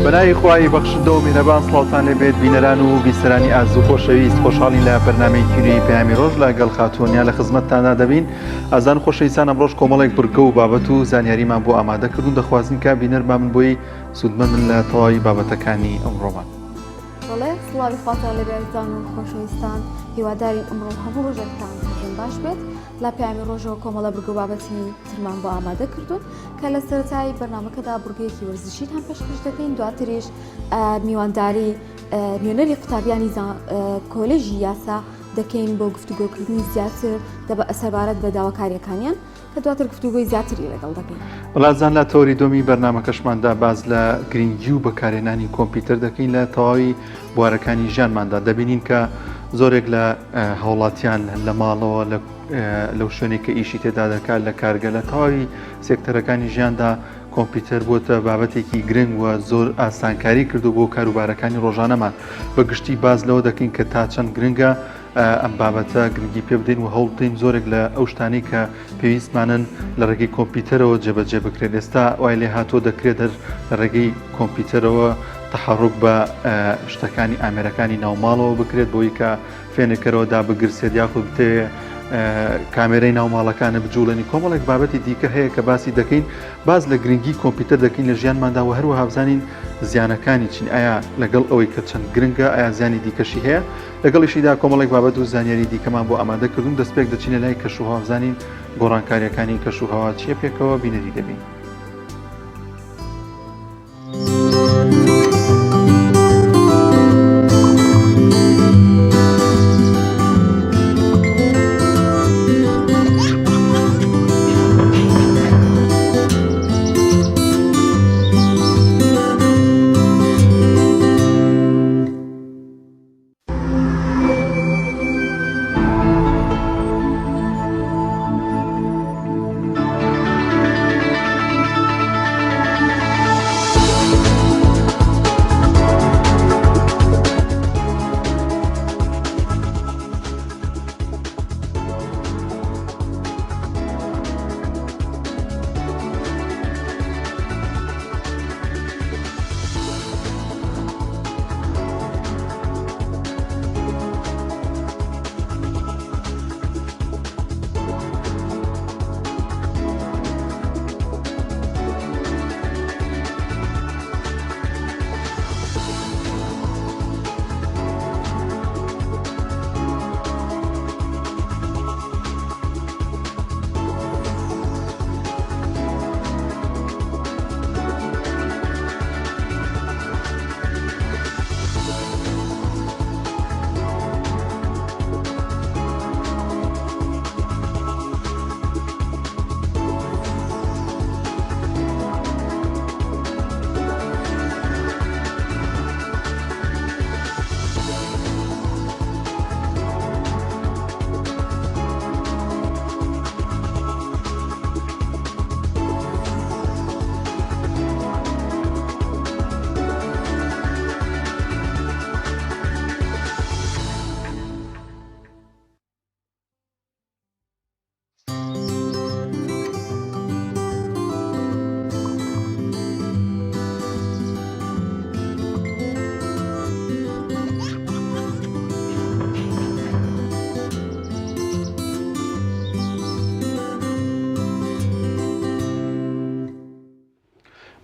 بەناوی خوای بەخشندە و میهرەبان سڵاوتان لێبێت بینەران و بیسەرانی ئازوو خۆشەویست، خۆشحاڵین لە بەرنامەی تیری پەیامی ڕۆژ لەگەڵ خاتوونیا لە خزمەتتاندا دەبین. ئازان خۆشەویستان ئەمڕۆژ کۆمەڵێک بورگە و بابەت و زانیاریمان بۆ ئامادەکردوون. دەخوازین کە بینەرمان من بۆی سوودمەندن لە تەواوی بابەتەکانی ئەمڕۆمان. بەڵێ سڵاوی خواتان لەبێتان و خۆشەویستان، هیوادارین ئەمڕۆ هەموو ڕۆژێکتان باش بێت. لە پەیامی ڕۆژەوە کۆمەڵە بورگە و بابەتی ترمان بۆ ئامادە کردوون کە لە سەرەتای بەرنامەکەدا بورگەیەکی وەرزشیتان پێشکەش دەکەین، دواتریش میوانداری نوێنەری قوتابیانی کۆلێژی یاسا دەکەین بۆ گفتوگۆکردنی زیاتر سەربارەت بە داواکاریەکانیان کە دواتر گفتوگۆی زیاتری لەگەڵ دەکەین. بەڵازان لە تۆری دۆمی بەرنامەکەشماندا باز لە گرنگی و بەکارهێنانی کۆمپیوتەر دەکەین. لە تەواوی بوارەکانی ژیانماندا دەبینین کە زۆرێک لە هاوڵاتیان لە ماڵەوە لەو شوێنێک کە ئیشی تێدا دەکات لە کارگە لە تەواوی سێکتەرەکانی ژیاندا کۆمپیوتەر بۆتە بابەتێکی گرنگ و زۆر ئاسانکاری کردو بۆ کاروبارەکانی ڕۆژانەمان. بەگشتی باز لەوە دەکەین کە تا چەند گرنگە ئەم بابەتە گرنگی پێ بدەین و هەوڵ بدەین زۆرێک لە ئەو شتانەی کە پێویستمانن لە ڕێگەی کۆمپیوتەرەوە جێبەجێ بکرێت. ئێستا وای لێ هاتۆ دەکرێت لە ڕێگەی کۆمپیوتەرەوە تەحەڕوک بە شتەکانی ئامێرەکانی ناوماڵەوە بکرێت بۆی کە فێنێکەرەوە دابگرسێت یاخود بتەوێ کامێرەی ناوماڵەکانە بجوڵێنی. کۆمەڵێک بابەتی دیکە هەیە کە باسی دەکەین، باز لە گرنگی کۆمپیوتەر دەکەین لە ژیانماندا و هەروەها بزانین زیانەکانی چین، ئایا لەگەڵ ئەوەی کە چەند گرنگە ئایا زیانی دیکەشی هەیە. لەگەڵیشیدا کۆمەڵێک بابەت و زانیاری دیکەمان بۆ ئامادە کردوون. دەستپێک دەچینە لای کەشوهەوا بزانین گۆڕانکاریەکانی کەشوهەوا چیە، پێکەوە بینەری دەبین.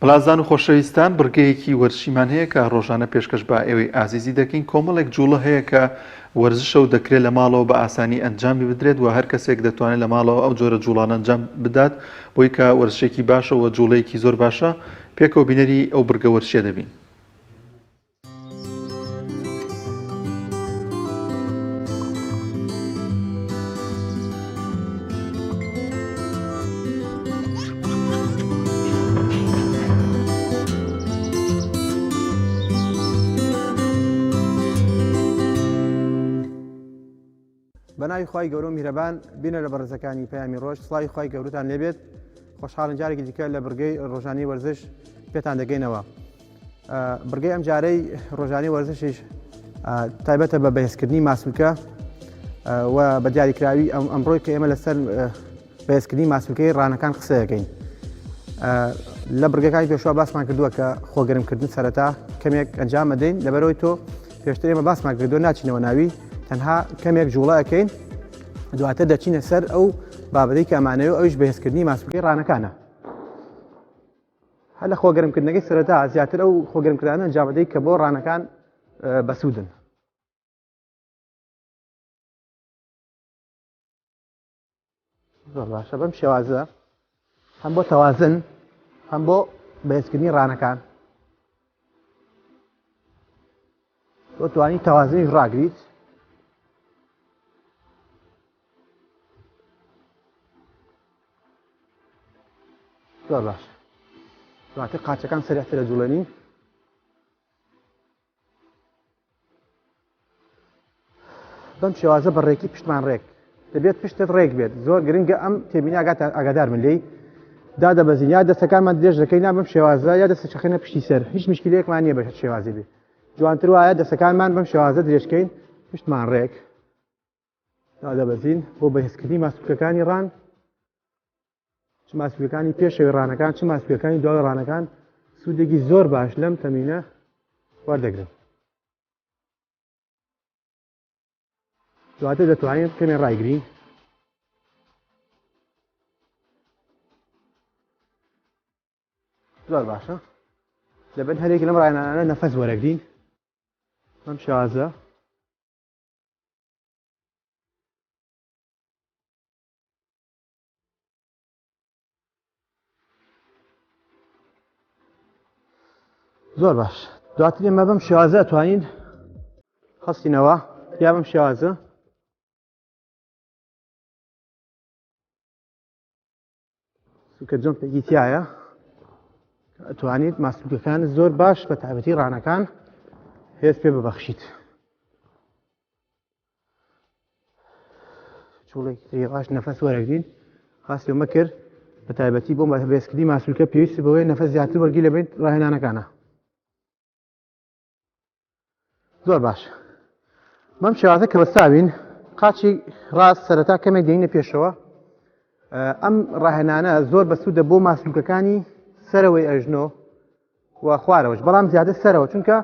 بەڵازان و خۆشەویستان، بڕگەیەکی وەرزشیمان هەیە کە ڕۆژانە پێشکەش بە ئێوەی ئازیزی دەکەین. کۆمەڵێک جوڵە هەیە کە وەرزشە و دەکرێت لە ماڵەوە بە ئاسانی ئەنجامی بدرێت و هەر کەسێک دەتوانێت لە ماڵەوە ئەو جۆرە جوڵانە ئەنجام بدات بۆی کە وەرزشێکی باشە و جوڵەیەکی زۆر باشە. پێکەوە بینەری ئەو بورگە وەرزشیە دەبین. بەناوی خوای گەورە و میهرەبان، بینە لە بەڕێزەکانی پەیامی ڕۆژ. سڵاوی خوای گەورەتان لێبێت. خۆشحاڵم جارێکی دیکە لە بورگەی ڕۆژانەی وەرزش پێتان دەگەینەوە. بورگەی ئەم جارەی ڕۆژانەی وەرزشیش تایبەتە بە بەهێزکردنی ماسوولکە و بە دیاریکراوی ئەمڕۆی کە ئێمە لەسەر بەهێزکردنی ماسوولکەی ڕانەکان قسە دەکەین. لە بڕگەکانی پێشوا باسمان کردووە کە خۆگەرمکردن سەرەتا کەمێک ئەنجام دەین لەبەرەوەی تۆ پێشتر ئێمە باسمان کردو ناچینەوە ناوی تەنها کەمێک جوڵە ئەەکەین دواتر دەچینە سەر ئەو بابەتەی کە ئەمانەوە ئەوش بەهێزکردنی ماسوولکەی ڕانەکانە هەر لە خۆگەرمکردنەکەی سەرەتا زیاتر ئەو خۆگەرمکردانە ئەنجامەدەی کە بۆ ڕانەکان بەسوودن زۆر باشە بەم شێوازە هەم بۆ تەوازن هەم بۆ بەهێزکردنی ڕانەکان تۆ توانی تەوازنی ڕاگریت زۆر باش دواتر قاچەکان سەریعتر دەجوڵێنین بەم شێوازە بەڕێکی پشتمان ڕێک دەبێت پشتت ڕێک بێت زۆر گرنگە ئەم تێبینی ئاگادار من لێی دادەبەزین یا دەستەکانمان درێژ دەکەین نا بەم شێوازە یا دەستەچەخێنە پشتی سەر هیچ مشکلەیەکمان نییە بە شێوازی بێ جوانتر وایە دەستەکانمان بەم شێوازە درێژکەین پشتمان ڕێک دادەبەزین بۆ بەهێزکردنی ماسوولکەکانی ڕان چ ماسوولەکانی پێشەوەی ڕانەکان چ ماسوولەکانی دوای ڕانەکان سوودێکی زۆر باش لەم تەمینە وەردەگرن دواتر دەتوانین کەمێ ڕایگرین زۆر باشە لەبەر هەرێکی لەم ڕایانانە نەفەس وەرەگرین بەم شێوازە زۆر باش دواتر ئێمە بەم شێوازە ئەتوانین هەستینەوە یا بەم شێوازە سوکە جۆمپێکی تایە ئەتوانیت ماسوولکەکان زۆر باش بە تایبەتی ڕانەکان هێز پێ ببەخشیت جوڵێکی باش نەفەس وەرەگرین خاستیمە کرد بە تایبەتی بۆ بەهێزکردنی ماسوولکە پێویستی بەوەی نەفەس زیاتر وەرگی لەبێت ڕاهێنانەکانە زۆر باش بەم شێوازە کە بەستاوین قاچی ڕاست سەرەتا کەمێک دێنینە پێشەوە ئەم ڕاهێنانە زۆر بەسوودە بۆ ماسوولکەکانی سەرەوەی ئەژنۆ و خوارەوەش بەڵام زیاتر سەرەوە چونکە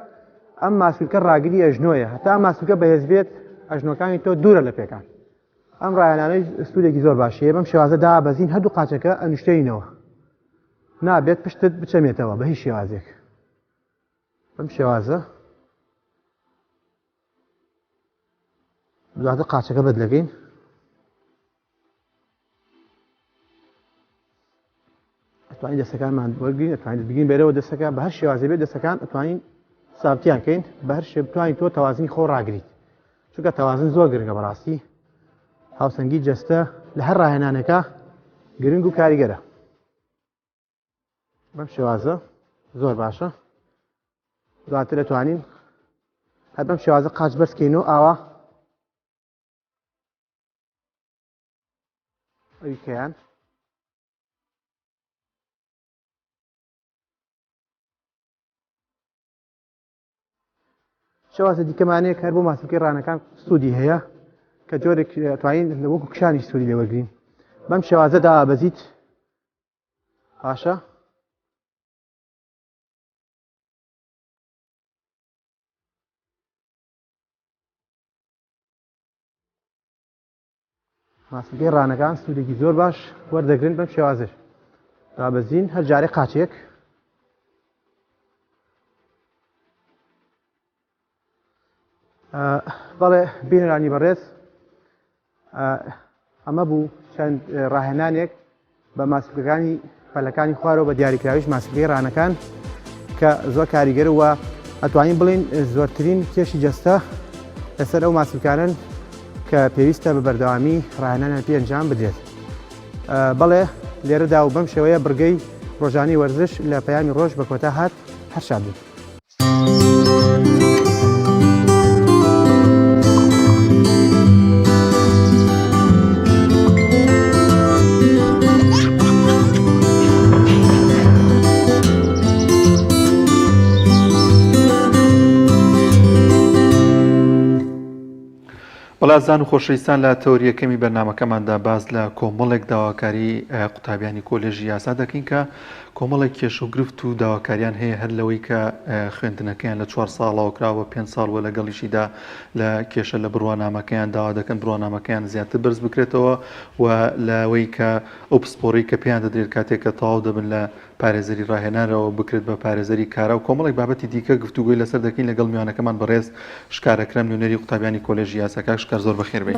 ئەم ماسوولکە ڕاگری ئەژنۆیە هەتا ماسوولکە بەهێز بێت ئەژنۆکانی تۆ دوورە لە پێکان ئەم ڕاهێنانەی سوودێکی زۆر باشیە بەم شێوازە دابەزین هەردوو قاچەکە ئەنوشتێنەوە نابێت پشتت بچەمێتەوە بە هیچ شێوازێک بەم شێوازە دواتر قاچەکە بەدلەکەین ئەتوانین دەستەکانمان وەرگین ئەتوانین بگین بێرەوە دەستەکە بە هەر شێوازێ بێت دەستەکان ئەتوانین سابتیان کەین بە هەر شێ بتوانین تۆ تەوازنی خۆ ڕاگریت چونکە تەوازن زۆر گرنگە بەڕاستی هاوسەنگی جەستە لە هەر ڕاهێنانێکە گرنگ و کاریگەرە بەم شێوازە زۆر باشە دواتر دەتوانین هەر بەم شێوازە قاچ بەرزکەینەوە ئاوا ئەویکەیان شێوازە دیکەمانەیە هەر بۆ ماسوولکەی ڕانەکان سوودی هەیە کە جۆرێک توانین لە وەکو کشانی سوودی لێوەرگرین بەم شێوازە دابەزیت باشە ماسوولکەی ڕانەکان سوودێکی زۆر باش وەردەگرن بەم شێوازەش دابەزین هەر جارێ قاچێک بەڵێ بینەرانی بەڕێز ئەمە بوو چەند ڕاهێنانێک بە ماسوولکەکانی پەلەکانی خوارەوە بە دیاریکراویش ماسوولکەی ڕانەکان کە زۆر کاریگەر وە ئەتوانین بڵین زۆرترین کێشی جەستە لەسەر ئەو ماسوولکانن کە پێویستە بە بەردەوامی ڕاهێنانیان پێ ئەنجام بدرێت بەڵێ لێرەدا و بەم شێوەیە بڕگەی ڕۆژانی وەرزش لە پەیامی ڕۆژ بە کۆتا هات هەر شاد بێت. بەڵێ وڵات زان و خۆشەویستان لە تەوریەکەمی بەرنامەکەماندا باز لە کۆمەڵێک داواکاری قوتابیانی کۆلێژی یاسا دەکەین کە کۆمەڵێک کێش و گرفت و داواکاریان هەیە هەر لەوەی کە خوێندنەکەیان لە 4 ساڵەوە کراوە 5 ساڵوە لەگەڵیشیدا لە کێشە لە بڕوانامەکەیان داوا دەکەن بڕوانامەکەیان زیاتر بەرز بکرێتەوە و لەوەی کە ئەو پسپۆڕی کە پێیان دەدرێت کاتێک کە تەواو دەبن لە پارێزەری ڕاهێنانەوە بکرێت بە پارێزەری کارا و کۆمەڵێک بابەتی دیکە گفتوگوی لەسەر دەکەین لەگەڵ میوانەکەمان بەڕێز شکارەکرم نوێنەری قوتابیانی کۆلێژی یاسا کاک شکار زۆر بەخێر بێت.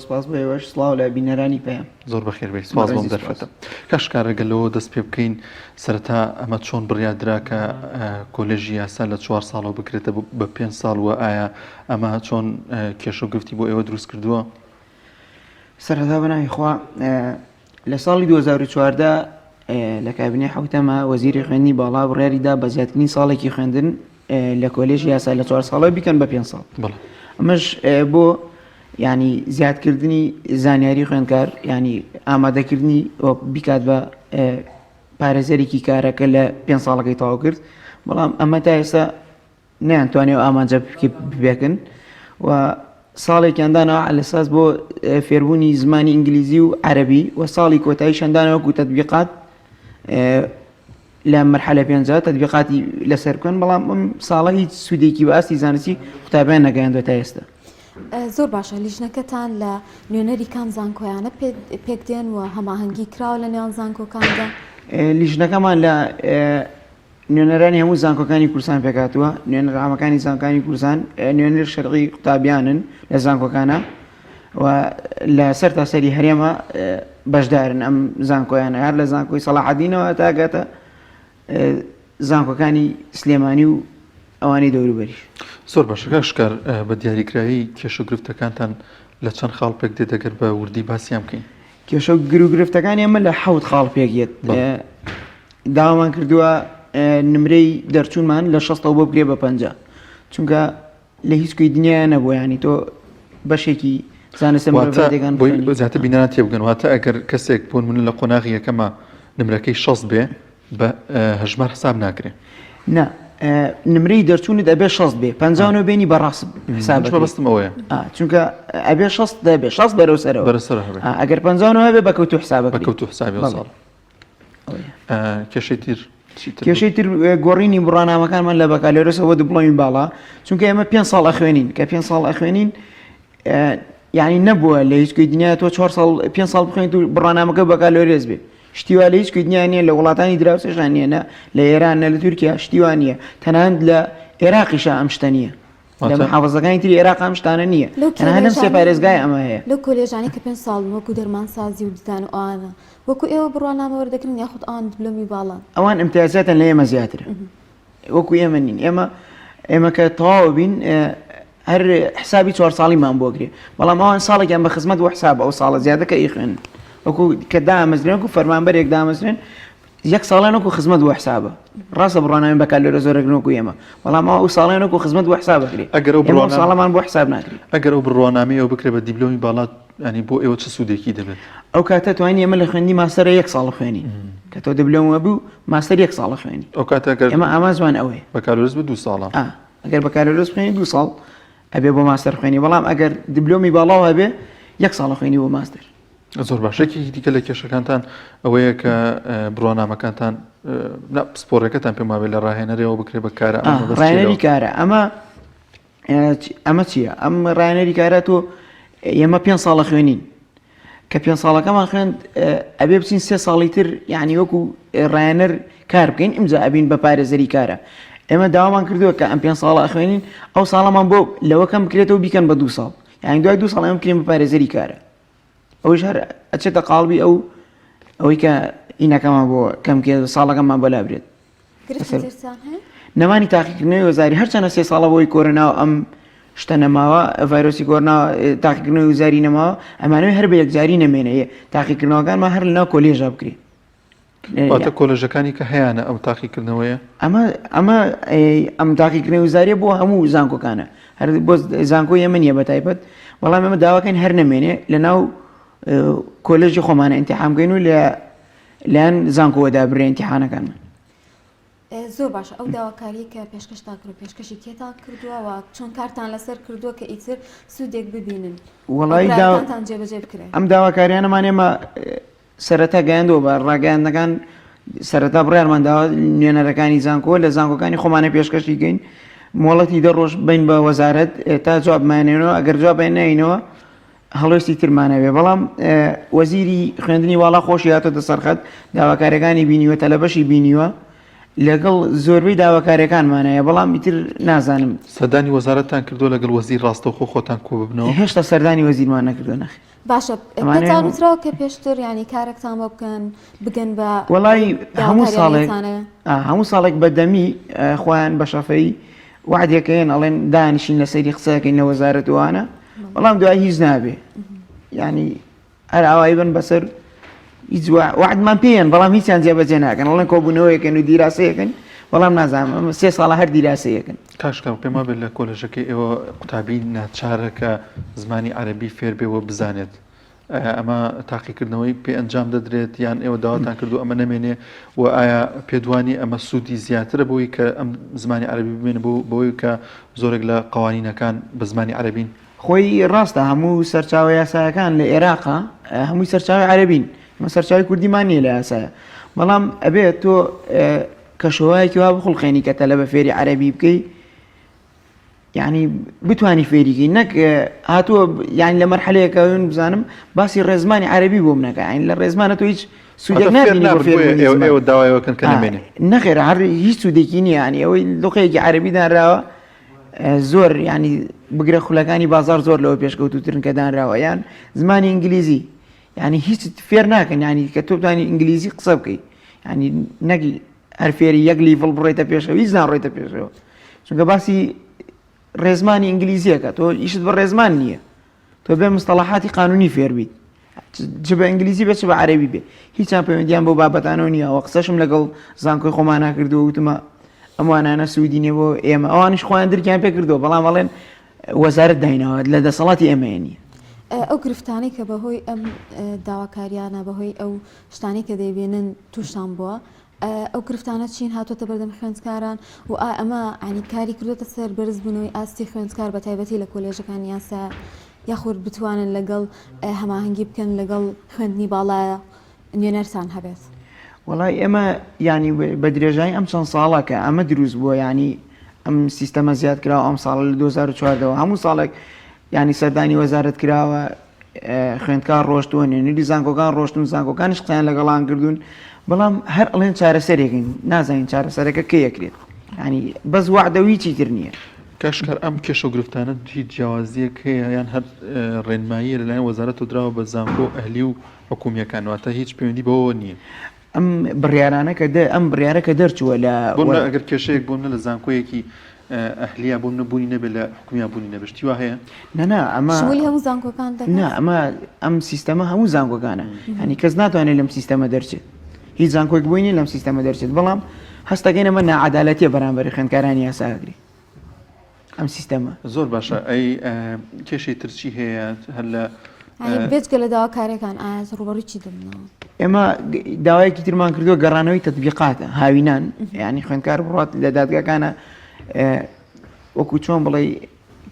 سپاس بەوەش سڵاو لە بینەرانی پێم زۆر بەخێر بێت سواز بۆم دەرفەتە کاک شکارەگەلەوە دەست پێ بکەین سەرەتا ئەمە چۆن بڕیاردرا کە کۆلێژی یاسا لە 4 ساڵەوە بکرێتە بە 5 ساڵ و ئایا ئەمە چۆن کێش و گرفتی بۆ ئێوە دروست کردووە؟ سەرەتا بەناوی خوا لە ساڵی 2014 لە کابینەی حوتەمە وەزیری خوێندنی باڵا بڕیاریدا بە زیاترین ساڵێکی خوێندن لە کۆلێژی یاسا لە 4 ساڵەوە بیکەن بە 5 ساڵ. ئەمەش بۆ ینی زیادکردنی زانیاری خوێندکار ینی ئامادەکردنی بیکات بە پارێزەرێکی کارەکە لە 5 ساڵەکەی تەواو کرد بەڵام ئەمە تا ئێستا نەیانتوانێت ئامانجە بێکن و ساڵێکیاندانەوە لەساس بۆ فێربوونی زمانی ئینگلیزی و عەرەبی و ساڵی کۆتایی شەندانەوەکو تەطبیقات لە مەرحەلە 5 تەطبیقاتی لەسەر بکەن بەڵام ئەم ساڵە هیچ سوودێکی بە ئاستی زانستی قوتابیان نەگەیاندوە تا ئێستا. زۆر باشە لیژنەکەتان لە نوێنەری کام زانکۆیانە پێک دێن و هەماهەنگی کراوە لە نێوان زانکۆکاندا؟ لیژنەکەمان لە نوێنەرانی هەموو زانکۆکانی کوردستان پێکاتووە نوێنەرامەکانی زانکۆکانی کوردستان نوێنەر شەرقی قوتابیانن لە زانکۆکانە و لە سەر تاسەری هەرێمە بەشدارن ئەم زانکۆیانە هەر لە زانکۆی سەلاحەدینەوە تاگاتە زانکۆکانی سلێمانی و ئەوانەی دەوروبەریش. زۆر باشەکە شکار بە دیاریکراوی کێش و گرفتەکانتان لە چەند خاڵ پێک دێت ئەگەر بە وردی باسییان بکەین؟ کێشە و گرفتەکانی ئەمە لە 7 خاڵ پێکێت داوامان کردووە نمرەی دەرچوونمان لە 60 بۆ بگرێ بە 50 چونکە لە هیچ کوی دنیایە نەبووە ینی تۆ بەشێکی زانستە بۆی زیاتر بینەران تێبگەن واتە ئەگەر کەسێک بۆن من لە قۆناغی یەکەمە نمرەکەی 60 بێ بە هەژمار حساب ناکرێ نا نمرەی دەرچوونت ئەبێ 60 بێ 50 بێنی بەڕاست حساب بەستم ئەوەیە چونکە ئەبێ 60 دەبێ 60 بەرەو سەرەوە ئەگەر 50 بێ بەکەوتو حسابە بەکەوتو حسابی ساڵ کێشەی تر کێشەی تر گۆڕینی بڕانامەکانمان لە بەکالۆرسەوە دیپلۆمی باڵا چونکە ئێمە 5 ساڵ ئەخوێنین کە 5 ساڵ ئەخوێنین یعنی نەبووە لە هیچ کوی دنیا تۆ 4 ساڵ 5 ساڵ بخوێنیت و بڕانامەکە بەکالۆرێز بێ شتیوا لە هیچ کوی دنیا نیە لە وڵاتانی دراوسێشان نیە نە لە ئێران نە لە تورکیا شتیوان نییە تەنانەت لە عێراقیشە ئەم شتە نییە لە محافەزەکانی تری عێراق ئەم شتانە نییە تەنانەت سێ پارێزگای ئەمە هەیە لەو کۆلێژانی کە 5 ساڵ وەکو دەرمانسازی و ددان و ئەوانە وەکو ئێوە بڕوانامە وەردەگرن یاخود ئەوان دیپلۆمی باڵان ئەوان ئیمتیازاتن لە ئێمە زیاترە وەکو ئێمە نین ئێمە کە تەواو بین هەر حسابی 4 ساڵیمان بۆ گرێ بەڵام ئەوان ساڵێکیان بە خزمەت و حساب ئەو ساڵە زیادەکە ئیخوێن وەکو کە دامەزرێن و فەرمانبەرێک دامەزرێن 1 ساڵێنەکو خزمەت و حسابە ڕاستە بڕواناوی بەکالۆرە زۆرەگرنەوەکو ئێمە بەڵام ئەو ساڵێنەکو خزمەت و حسابەکرێ ئەو ساڵەمان بۆ حساب ناکرێت ئەگەر ئەو بڕوانامی ئەو بکرێت بە دیپلۆمی باڵات ینی بۆ ئێوە چه سوودێکی دەبێت؟ ئەو کاتە توانانی ئێمە لە خوێندی ماستەرە 1 ساڵ خوێنی کە تۆ دیپلۆمە بوو ماستەر 1 ساڵ خوێنی ئەو کاتە ئێمە ئامازوان ئەوەیە بەکالۆرس بە 2 ساڵە ئەگەر بەکالۆرس خوێنی 2 ساڵ ئەبێ بۆ ماستەر خوێنی بەڵام ئەگەر دیپلۆمی باڵاو هەبێ 1 ساڵ خوێنی بۆ ماستەر. زۆر باشێکی دیکە لە کێشەکانتان ئەوەیە کە بڕوانامەکانتان سپۆڕەکەتان پێم وابێت لە ڕاهێنەرەوە بکرێت بە کارە ڕاهێنەری کارە ئەمە چییە؟ ئەم ڕاهێنەری کارە تۆ ئێمە 5 ساڵە خوێنین کە 5 ساڵەکەمان خوێند ئەبێ بچین 3 ساڵی تر یعنی وەکو ڕاهێنەر کار بکەین ئیمجا ئەبین بە پارێزەری کارە ئێمە داوامان کردووە کە ئەم 5 ساڵە ئەخوێنین ئەو ساڵەمان بۆ لەوە کەم بکرێتەوە بیکەن بە 2 ساڵ یعنی دوای 2 ساڵ ئێمە بکرێن بە پارێزەری کارە ئەوش هەر ئەچێتە قاڵبی ئەوەی کە ئینەکەمان بۆ کەمکێ ساڵەکەمان بەلا برێت نەمانی تاقیکردنەوەی وەزاری هەرچەنە 3 ساڵە بۆی کۆرۆنا ئەم شتە نەماوە ڤایرۆسی کۆرۆنا تاقیکردنەوەی وزاری نەماوە ئەمانەوەی هەر بە یەکجاری نەمێنەیە تاقیکردنەوەکانمان هەر لەناو کۆلێژە بکرێت واتە کۆلێژەکانی کە هەیەە ئەم تاقیکردنەوەیە ئەم تاقیکردنەوەی وزاریە بۆ هەموو زانکۆکانە هەر بۆ زانکۆی ئێمە نییە بەتایبەت بەڵام ئێمە داواکەین هەر نەمێنێ لەناو کۆلێژی خۆمانە ئیمتیحان بکەین و لەیان زانکۆوەدا بڕێ ئیمتیحانەکانمان. زۆر باش ئەو داواکاری کە پێشکەشتان کرد پێشکەشی کێتان کردووەوە چۆن کارتان لەسەر کردووە کە ئیتر سوودێک ببینن وڵی برایەکانتان جێبەجێ بکرێن ئەم داواکاریانەمان ئێمە سەرەتا گەیاندەوە بە ڕاگەیاندەکان سەرەتا بڕیارمانداوە نوێنەرەکانی زانکۆ لە زانکۆکانی خۆمانە پێشکەشی گەین مۆڵەتی دەڕۆژ بین بە وەزارەت تا جوابمانێنەوە ئەگەر جوابیان نینەوە هەڵۆستی ترمانەوێ بەڵام وەزیری خوێندنی واڵا خۆشی هاتۆتە سەرخەت داواکارەکانی بینیوە تەلەبەشی بینیوە لەگەڵ زۆربەی داواکارەکانمانەیە بەڵام ئیتر نازانم سەردانی وەزارەتان کردو لەگەڵ وەزیر ڕاستەوخۆ خۆتان کۆ ببنەوە هێشتا سەردانی وەزیرمان نەکردو نەخێ باشە پێتان وتراوە کە پێشتر ینی کارێکتان بۆ بکەن بگەن بە وڵی داواکاریانتانە؟ هەموو ساڵێک بەدەمی خۆیان بە شەفەی وعدێکەیەن ئەڵێن دانیشین لە سەیری قسەکەین لە وەزارەتوانە بەڵام دوای هیچ نابێ ینی هەر ئاوایی بن بەسەر هیچ وعدمان پێیان بەڵام هیچیان جێبەجێ ناکەن ئەڵێن کۆبوونەوەیەکەن و دیراسەیەکەن بەڵام نازانم 3 ساڵە هەر دیراسەیەکەن کاشکە پێما بێت لە کۆلێژەکەی ئێوە قوتابی ناچارە کە زمانی عەربی فێر بێەوە بزانێت ئەمە تاقیکردنەوەی پێ ئەنجام دەدرێت یان ئێوە داواتان کردو ئەمە نەمێنێ و ئایا پێدوانی ئەمە سوودی زیاترە بۆی کە ئەم زمانی عەربی بمێنە بۆی کە زۆرێک لە قوانینەکان بە زمانی عەربین خۆی ڕاستە هەموو سەرچاوی یاسایەکان لە عێراقا هەمووی سەرچاوی عەربین ئەمە سەرچاوی کوردیمان نییە لە یاسایە بەڵام ئەبێت تۆ کەشەوایەکی وا بخڵقێنی کە تەلە بە فێری عەربی بکەی یعنی بتوانی فێریکەی نەک هاتووە یانی لە مەرحەلەیەکە بزانم باسی ڕێزمانی عەربی بۆ منەکە یعنی لە ڕێزمانە تۆ هیچ سوودێک نابینی بۆ فێربوونی ئێوە داوایەوەکەن کە نەمێنێ نەخێرا هەر هیچ سوودێکی نییە ینی ئەوەی لۆقەیەکی عەربی دانراوە زۆر ینی بگرە خولەکانی بازار زۆر لەوە پێشکەوتوترن کە دانراوە یان زمانی ئینگلیزی ینی هیچ فێر ناکەن ینی کە تۆ بتوانانی ئینگلیزی قسە بکەیت ینی نەگی هەر فێری یەک لیڤڵ بڕێتە پێشەوە هیچ ناڕێتە پێشەوە چونکە باسی ڕێزمانی ئینگلیزیەکە تۆ ئیشت بە ڕێزمان نییە تۆ بێ مستەڵەحاتی قانونی فێربیت چ بە ئینگلیزی بێت چ بە عەربی بێ هیچیان پەیوەندیان بۆ بابەتانەوە نییە ئەوە قسەشم لەگەڵ زانکۆی خۆمان ناکردووە وتمە ئەموانانە سوودی نیە بۆ ئێمە ئەوانش خۆیان درکیان پێ کردووە بەڵام بەڵێن وەزارەت داینەوە لە دەسەڵاتی ئێمەیە نیە ئەو گرفتانەی کە بەهۆی ئەم داواکاریانە بەهۆی ئەو شتانی کە دەیبێنن تووشان بووە ئەو گرفتانە چین هاتوۆتە بەردەم خوێندکاران و ئەمە عنی کاری کردوتە سەر بەرزبوونەوەی ئاستی خوێندکار بە تایبەتی لە کۆلێژەکان یاسا یاخود بتوانن لەگەڵ هەماهەنگی بکەن لەگەڵ خوێندنی باڵایە نوێنەرسان هەبێت وڵای ئێمە ینی بە درێژایی ئەم چەند ساڵە کە ئەمە دروست بووە ینی ئەم سیستەمە زیاد کراوە ئەم ساڵ لە 2014 هەموو ساڵێک ینی سەردانی وەزارەت کراوە خوێندکار ڕۆشتووە نوێنەری زانکۆکان ڕۆشتون زانکۆکانیش قسەیان لەگەڵان کردوون بەڵام هەر ئەڵێن چارەسەرێکین نازانین چارەسەرەکە کە یەکرێت ینی بەس وعدەوی چیتر نییە کاشکار ئەم کێشە و گرفتانە هیچ جیاوازیەک هەیە یان هەر ڕێنماییە لەلایەن وەزارەت و دراوە بە زانکۆ ئەهلی و حکوومیەکانواتە هیچ پەیوەندی بەوە نییە ئەم بڕیارانە کە ئەم بڕیارە کە دەرچووە لە ئەگەر کێشەیەک بۆ منە لە زانکۆیەکی ئەهلیە بۆ نەبوونی نەبێت لە حکوومیە بوونی نەبشتی وا هەیە نەنا ئەمە شمولی هەموو زانکۆکان نا ئەمە ئەم سیستەمە هەموو زانکۆکانە هەنی کەس ناتوانێت لەم سیستەمە دەرچێت هیچ زانکۆیەک بووینی لەم سیستەمە دەرچێت بەڵام هەستەکەین ئەمە نائەدالەتیە بەرامبەری خوێندکارانی یاساگری ئەم سیستەمە زۆر باشە ئەی کێشەی ترچی هەیە هەر لە بێتگە لە داواکارەکان ئاز ڕوبەڕووی دەبنەوە ئێمە داوایەکی ترمان کردووە گەڕانەوەی تەطبیقاتە هاوینان ینی خوێندکار بڕات لە دادگاکانە وەکو چۆن بڵێ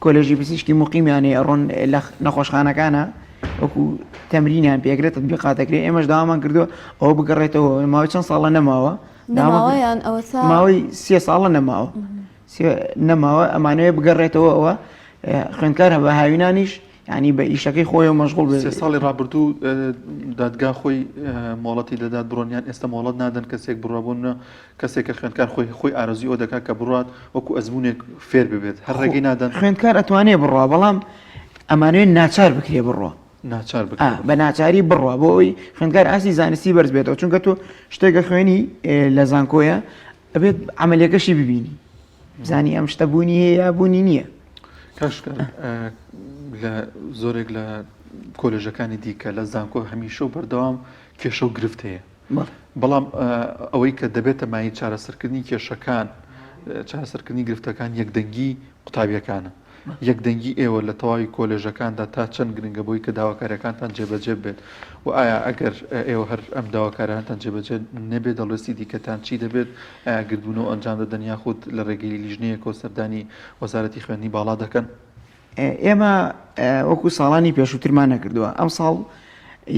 کۆلێژی پزیشکی موقیمیانێ ئەڕۆن لە نەخۆشخانەکانە وەکو تەمرینیان پێگرێت تەطبیقاتەکرێت ئێمەش داوامان کردووە ئەوە بگەڕێتەوە ماوەی چەند ساڵە نەماوە نەماوەیان ئەوە ماوەی 3 ساڵە نەماوە نەماوە ئەمانەوە بگەڕێتەوە ئەوە خوێندکار بە هاوینانیش ینی بە ئیشەکەی خۆی و مەشغوڵ بێت 3 ساڵی ڕابردوو دادگا خۆی مۆڵەتی دەدات بڕۆنیان ئێستا مۆڵەت نادەن کەسێک بڕابوون کەسێک کە خوێندکار خۆی ئارەزوی ئەو دەکات کە بڕات وەکو ئەزمونێک فێر ببێت هەر ڕێگەی نادەن خوێندکار ئەتوانێ بڕوا بەڵام ئەمانوێت ناچار بکرێ بڕۆ ناچار بە ناچاری بڕوا بۆ ئەوی خوێندکار ئاسی زانستی بەرز بێتەوە چونکە تۆ شتێکە خوێنی لە زانکۆیە ئەبێت عملیەکەشی ببینی بزانی ئەم شتە بوونی هەیە بوونی نییە کاشکار لە زۆرێک لە کۆلێژەکانی دیکە لە زانکۆ هەمیشە و بەردەوام کێشە و گرفت هەیە بەڵام ئەوەی کە دەبێتە مای چارەسەرکردنی کێشەکان چارەسەرکردنی گرفتەکان یەکدەنگی قوتابیەکانە یەکدەنگی ئێوە لە تەواوی کۆلێژەکاندا تا چەند گرنگە بۆی کە داواکاریەکانتان جێبەجێ بێت و ئایا ئەگەر ئێوە هەر ئەم داواکارانتان جێبەجێ نەبێت دەڵێستی دیکەتان چی دەبێت گردبوون و ئەنجام دەدەن یاخود لە ڕێگەی لیژنەیەک و سەردانی وەزارەتی خوێندنی باڵا دەکەن؟ ئێمە وەکو ساڵانی پێشووترمان نەکردووە ئەم ساڵ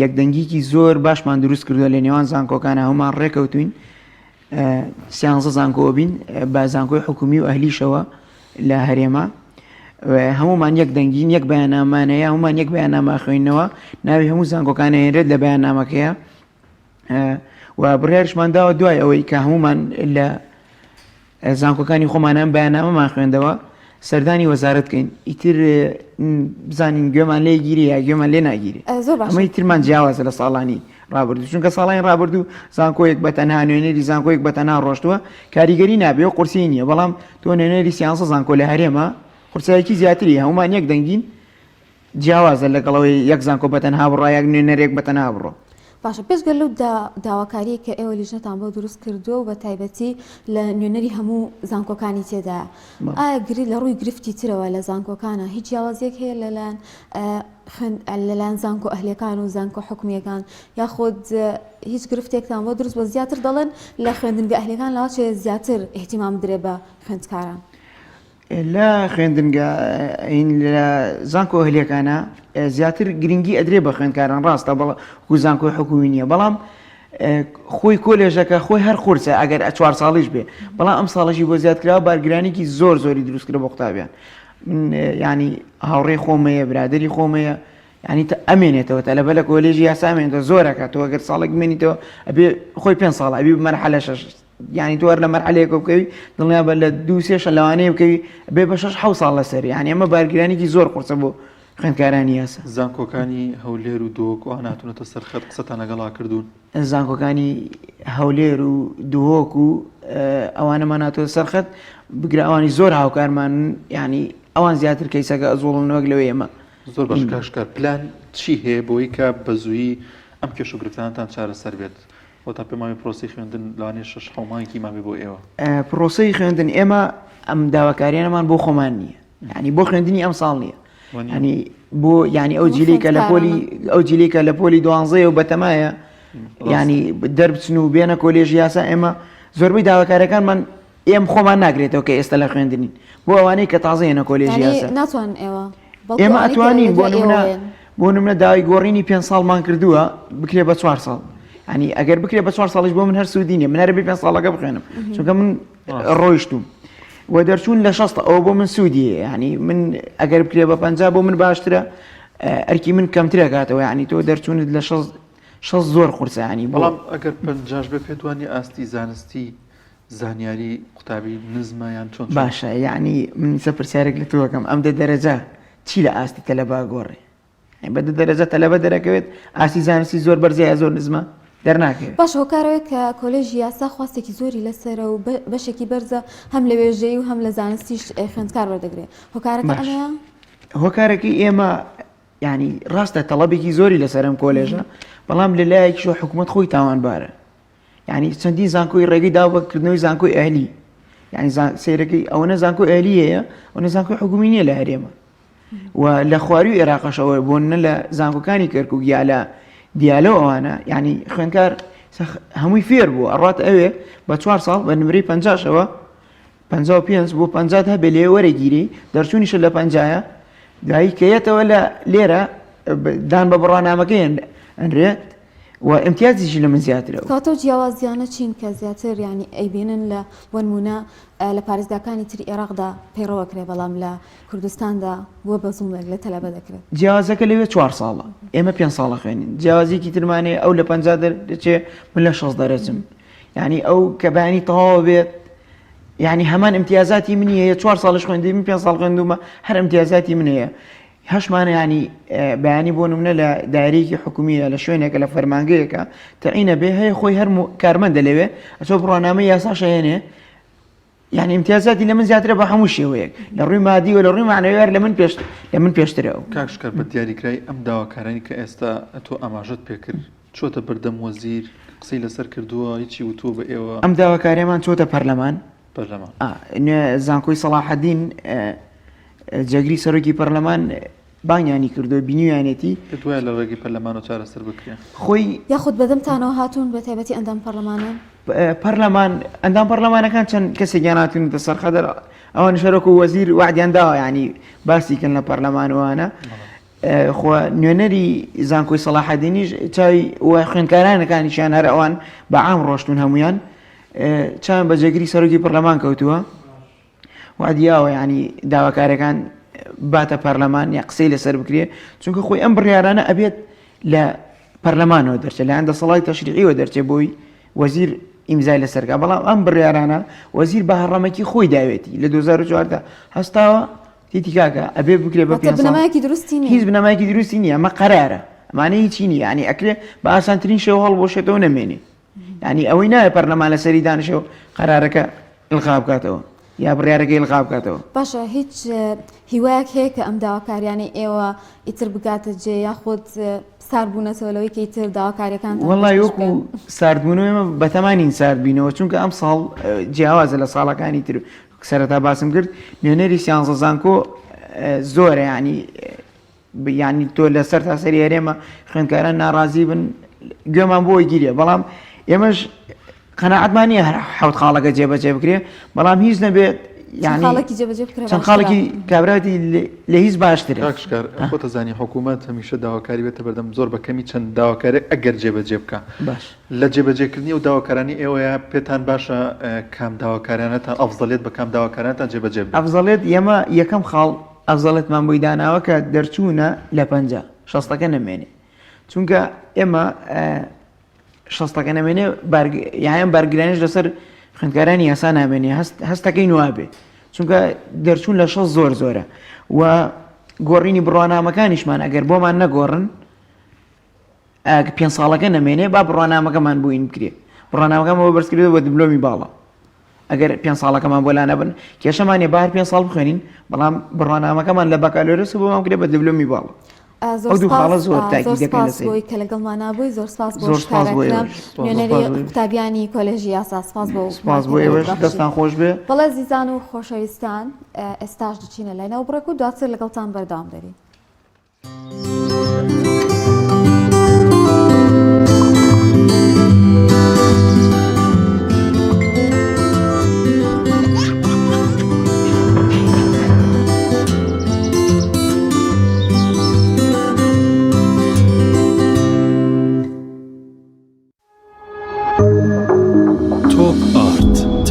یەکدەنگیکی زۆر باشمان دروست کردووە لە نێوان زانکۆکانە هەمومان ڕێکەوتوین سیانزە زانکۆ بین بە زانکۆی حکومی و ئەهلیشەوە لە هەرێمە هەمومان یەک دەنگین یەک بەیاننامانەیە هەمومان یەک بەیاننامە خوێندنەوە ناوی هەموو زانکۆکانە هێنرێت لە بەیاننامەکەیە و بڕیارشمان داوە دوای ئەوەی کە هەمومان لە زانکۆکانی خۆمانان بەیاننامەمان خوێندەوە سەردانی وەزارەت بکەین ئیتر بزانین گوێمان لێ گیری یا گوێمان لێ ناگیری ئەمە ئیترمان جیاوازە لە ساڵانی ڕابردوو چونکە ساڵانی ڕابردوو زانکۆیەک بە تەنها نوێنەری زانکۆیەک بە تەنها ڕۆشتووە کاریگەری نابێ و قورسی نییە بەڵام تۆ نوێنەری سیانسە زانکۆ لە هەرێمە قورسایەکی زیاتری هەمومان یەک دەنگین جیاوازە لەگەڵەوەی یەک زانکۆ بە تەنها بڕۆ یەک نوێنەرێک بە تەنها بڕۆ باشە پێشگەل لەو داواکاریە کە ئێوە لیژنەتان بۆ دروست کردووە و بە تایبەتی لە نوێنەری هەموو زانکۆکانی تێدا ئایا گری لە ڕووی گرفتی ترەوە لە زانکۆکانە هیچ جیاوازیەک هەیە لەلایەن زانکۆ ئەهلەکان و زانکۆ حکومیەکان یاخود هیچ گرفتێکتان بۆ دروست بە زیاتر دەڵێن لە خوێندنگە ئەهلەکان لاچێ زیاتر احتیمام درێ بە خوێندکاران لە خوێندنگە لە زانکۆ ئەهلەکانە زیاتر گرنگی ئەدرێ بە خوێندکاران ڕاستە بەڵکو زانکۆی حکومی نییە بەڵام خۆی کۆلێژەکە خۆی هەر قورسە ئەگەر 4 ساڵیش بێ بەڵام ئەم ساڵەشی بۆ زیادکراوە بارگرانێکی زۆری دروستکرە بۆ قوتابیان ینی هاوڕێی خۆمەیە برادری خۆمەیە ینی ئەمێنێتەوە تەلەبە لە کۆلێژی یاسامێنێتەوە زۆرەکە تۆ ئەگەر ساڵێک بمێنیتەوە ئەبێ خۆی 5 ساڵ ئەبی مەرحەلە 6 ینی تۆ وەر لە مەرحەلەیەکە بکەوی دڵنیا بە لە 2-3 لەوانەیە بکەوی بێ بە 6 ساڵ لەسەر ینی ئەمە بارگرانێکی زۆر قورسە بۆ خوێندکارانی یاسا زانکۆکانی هەولێر و دۆک و هاتوونەتە سەرخەت قسەتان لەگەڵا کردوون زانکۆکانی هەولێر و دووهۆک و ئەوانەمان هاتووە سەرخەت بگراوانی زۆر هاوکارمان ینی ئەوان زیاتر کەیسەکە ئەزۆڵنەوەک لەوەی ئێمە زۆر باش کاشکار پلان چی هەیە بۆی کە بە زوویی ئەم کێش و گرفتانتان چارەسەر بێت بۆ تا پێماوی پرۆسی خوێندن لەوانێ 6 حومانێکی ماوی بۆ ئێوە پرۆسەی خوێندن ئێمە ئەم داواکاریانەمان بۆ خۆمان نییە ینی بۆ خوێندنی ئەم ساڵ نییە ینی بۆ ینی ئەو جیلێکە لە پۆلی ئەو جیلێکە لە پۆلی 12 و بەتەمایە ینی دەربچن و بێنە کۆلێژی یاسا ئێمە زۆربەی داواکاریەکانمان ئێمە خۆمان ناگرێتەوە کە ئێستا لە خوێندنین بۆ ئەوانەی کە تازەیەنە کۆلێژی یاسا ناتوان ئێمە ئەتوانین بۆ نمونە داوای گۆڕینی 5 ساڵمان کردووە بکرێ بە 4 ساڵ ینی ئەگەر بکرێ بە 4 ساڵیش بۆ من هەر سوودینە من هەر بێ 5 ساڵەکە بخوێنم چونکە من ڕۆیشتوم و دەرچوون لە 6 ئەوە بۆ من سوودیە ینی من ئەگەر بکرێ بە 50 بۆ من باشترە ئەرکی من کەمترە کاتەوە ینی تۆ دەرچوونت لە 6 زۆر قورسە ینی بەڵام ئەگەر 50 بێ پێتوانی ئاستی زانستی زانیاری قوتابی نزمایان چۆن باشە ینی من سە پرسیارێک لە تۆکەم ئەم دەرەجە چی لە ئاستی تەلەبا گۆڕێ بە دەرەجە تەلەبە دەرەکەوێت ئاستی زانستی زۆر بەرزایە زۆر نزمە دەرناکەوێت باش هۆکارەوەی کە کۆلێژی یاسا خواستێکی زۆری لەسەرە و بەشێکی بەرزە هەم لە وێژەی و هەم لە زانستیش خوێندکار وەردەگرێت هۆکارەکە ئەمەیە هۆکارێکی ئێمە ینی ڕاستە تەڵەبێکی زۆری لەسەرم کۆلێژە بەڵام لە لایەکیشەوە حکوومەت خۆی تاوانبارە ینی چەندی زانکۆی ڕێگەی داوەکردنەوەی زانکۆی ئەهلی ینی سیرەکەی ئەوەنە زانکۆی ئەهلی هەیە ئەوەنە زانکۆی حکومی نییە لە هەرێمە و لە خواری و عێراقەشەوە بۆنە لە زانکۆکانی کەرکووک یا لە دیالۆ ئەوانە ینی خوێندکار هەمووی فێر بوو ئەڕات ئەوێ بە 4 ساڵ بە نمرەی 50ەوە 55 بۆ 50 هەبێ لێ وەرەگیری دەرچوونیشە لە 50 دوایی کەیەتەوە لە لێرە دان بە بڕوانامەکەی ئەنرێت و ئەمتیازیشی لە من زیاترەوە کاتۆ جیاوازیانە چین کە زیاتر ینی ئەیبێنن لە بۆ نمونە لە پارێزگاکانی تری عێراقدا پەیڕەوەکرێ بەڵام لە کوردستاندا بووە بە زوومێک لە تەلەبە دەکرێت جیاوازەکە لەوێ 4 ساڵە ئێمە 5 ساڵە خوێنین جیاوازێکی ترمانێ ئەو لە 50 دەچێ من لە 6 دەرەچم ینی ئەو کە بەیانی تەواو بێت ینی هەمان ئەمتیازاتی منی هەیە 4 ساڵش خوێندی من 5 ساڵ خوێندومە هەر ئەمتیازاتی من هەیە هەشمانە ینی بەیانی بۆ نمونە لە دایرێکی حکومیە لە شوێنێکە لە فەرمانگەیەکە تەعینە بێ هەیە خۆی هەر کارمەندە لەوێ ئەچۆ بڕوانامە یاساش هێنێ یعنی امتیازاتی لە من زیاترە بە هەموو شێوەیەک لە ڕووی مادی و لە ڕووی معنەویار لە من پێشترەوە کاکشکار بە دیاریکرای ئەم داواکارانی کە ئێستا تۆ ئاماژەت پێکرد چۆتە بەردەم وەزیر قسەی لەسەر کردووە هیچی وتۆ بە ئێوە ئەم داواکاریەمان چۆتە پەرلەمان پەرلەمان زانکۆی سەلاحەدین جەگری سەرۆکی پەرلەمان بانیانی کردو بینیوانێتی پێت وایە لە ڕێگەی پەرلەمان و چارەسەر بکرێ خۆی یاخود بەدەمتانەوە هاتوون بە تایبەتی ئەندام پەرلەمانە پەرلەمان ئەندام پەرلەمانەکان چەند کەسێکیان هاتوونتە سەرخەدەر ئەوان شەرۆک و وەزیر وعدیان داوە ینی باسیکردن لە پەرلەمانوانە خۆ نوێنەری زانکۆی سەلاحەدینیش چاوی وای خوێندکارانەکانیشیان هەر ئەوان بە عام ڕۆشتون هەمویان چاویان بە جێگری سەرۆکی پەرلەمان کەوتووە وعدیاوە ینی داواکارەکان باتە پەرلەمان یا قسەی لەسەر بکرێ چونکە خۆی ئەم بڕیارانە ئەبێت لە پەرلەمانەوە دەرچێت لە هەندە سەڵای تەشریعیەوە دەرچێت بۆی وەزیر ئیمزای لەسەرکە بەڵام ئەم بڕیارانە وەزیر بە هەڕەمەکی خۆی داوێتی لە 2014 هەستاوە تیتی کاکە ئەبێ بکرێ بە پێ بنەمایەکی دروستی نیە هیچ بنەمایەکی دروستی نییە ئەمە قەرارە ئەمانە هیچی نیە ینی ئەکرێ بە ئاسانترین شێوە هەڵبۆشێتەوە نەمێنێ ینی ئەوەی نایە پەرلەمان لەسەری دانیشەوە قەرارەکە ئڵغا بکاتەوە یا بڕیارەکەی ئڵغا بکاتەوە باشە هیچ هیوایەک هەیە کە ئەم داواکاریانی ئێوە ئیتر بگاتە جێ یاخود ساردبوونەتەوە لەوەی کە ئیتر داواکاریەکان وەڵای وەکو ساردبوونەوە ئێمە بەتەمانین ساردبینەوە چونکە ئەم ساڵ جیاوازە لە ساڵەکانی تر سەرەتا باسم کرد نوێنەری سیانزە زانکۆ زۆرە ینی تۆ لەسەر تاسەری هەرێمە خوێندکاران ناڕازی بن گوێمان بۆی گیرێ بەڵام ئێمەش قەناعەتمان نییە حەوت خاڵەکە جێبەجێ بکرێ بەڵام هیچ نەبێت چەند خاڵێکی کابراتی لە هیچ باشترە کاکشکار خۆتە زانی حکوومەت هەمیشە داواکاری بێتە بەردەم زۆر بەکەمی چەند داواکارێک ئەگەر جێبەجێ بکە باش لە جێبەجێکردنی و داواکارانی ئێوەیە پێتان باشە کام داواکارانەتان ئەفزەلێت بە کام داواکارانتان جێبەجێ بێت ئەفزەڵێت ئێمە یەکەم خاڵ ئەفزەڵێتمان بۆی داناوە کە دەرچوونە لە 50 شەستەکە نەمێنێ چونکە ئێمە شەستەکە نەمێنێ یان بەرگرانیش لەسەر خوێندکارانی یاسا نامێنێ هەستەکەی نوابێ چونکە دەرچوون لە شەست زۆر زۆرە و گۆڕینی بڕوانامەکانیشمان ئەگەر بۆمان نەگۆڕن پێ ساڵەکە نەمێنێ با بڕوانامەکەمان بووین بکرێ بڕوانامەکەمەوە بەرزکردێت بە دیبلۆمی باڵە ئەگەر پێ ساڵەکەمان بۆ لا نەبن کێشەمانێ بار پێ ساڵ بخوێنین بەڵام بڕوانامەکەمان لە بەکالۆرەس بۆمان کرێت بە دیبلۆمی باڵە بۆی کە لەگەڵمان نبووی زۆر سپاس بۆ نوێنەری قوتابیانی کۆلێژی یاسا سپاس بۆ ئێوەش دەستان خۆش بێ بەڵێ زیزان و خۆشەویستان ئێستاش دچینە لایەنەوە بڕێک و دواتر لەگەڵتان بەردەوام دەرین.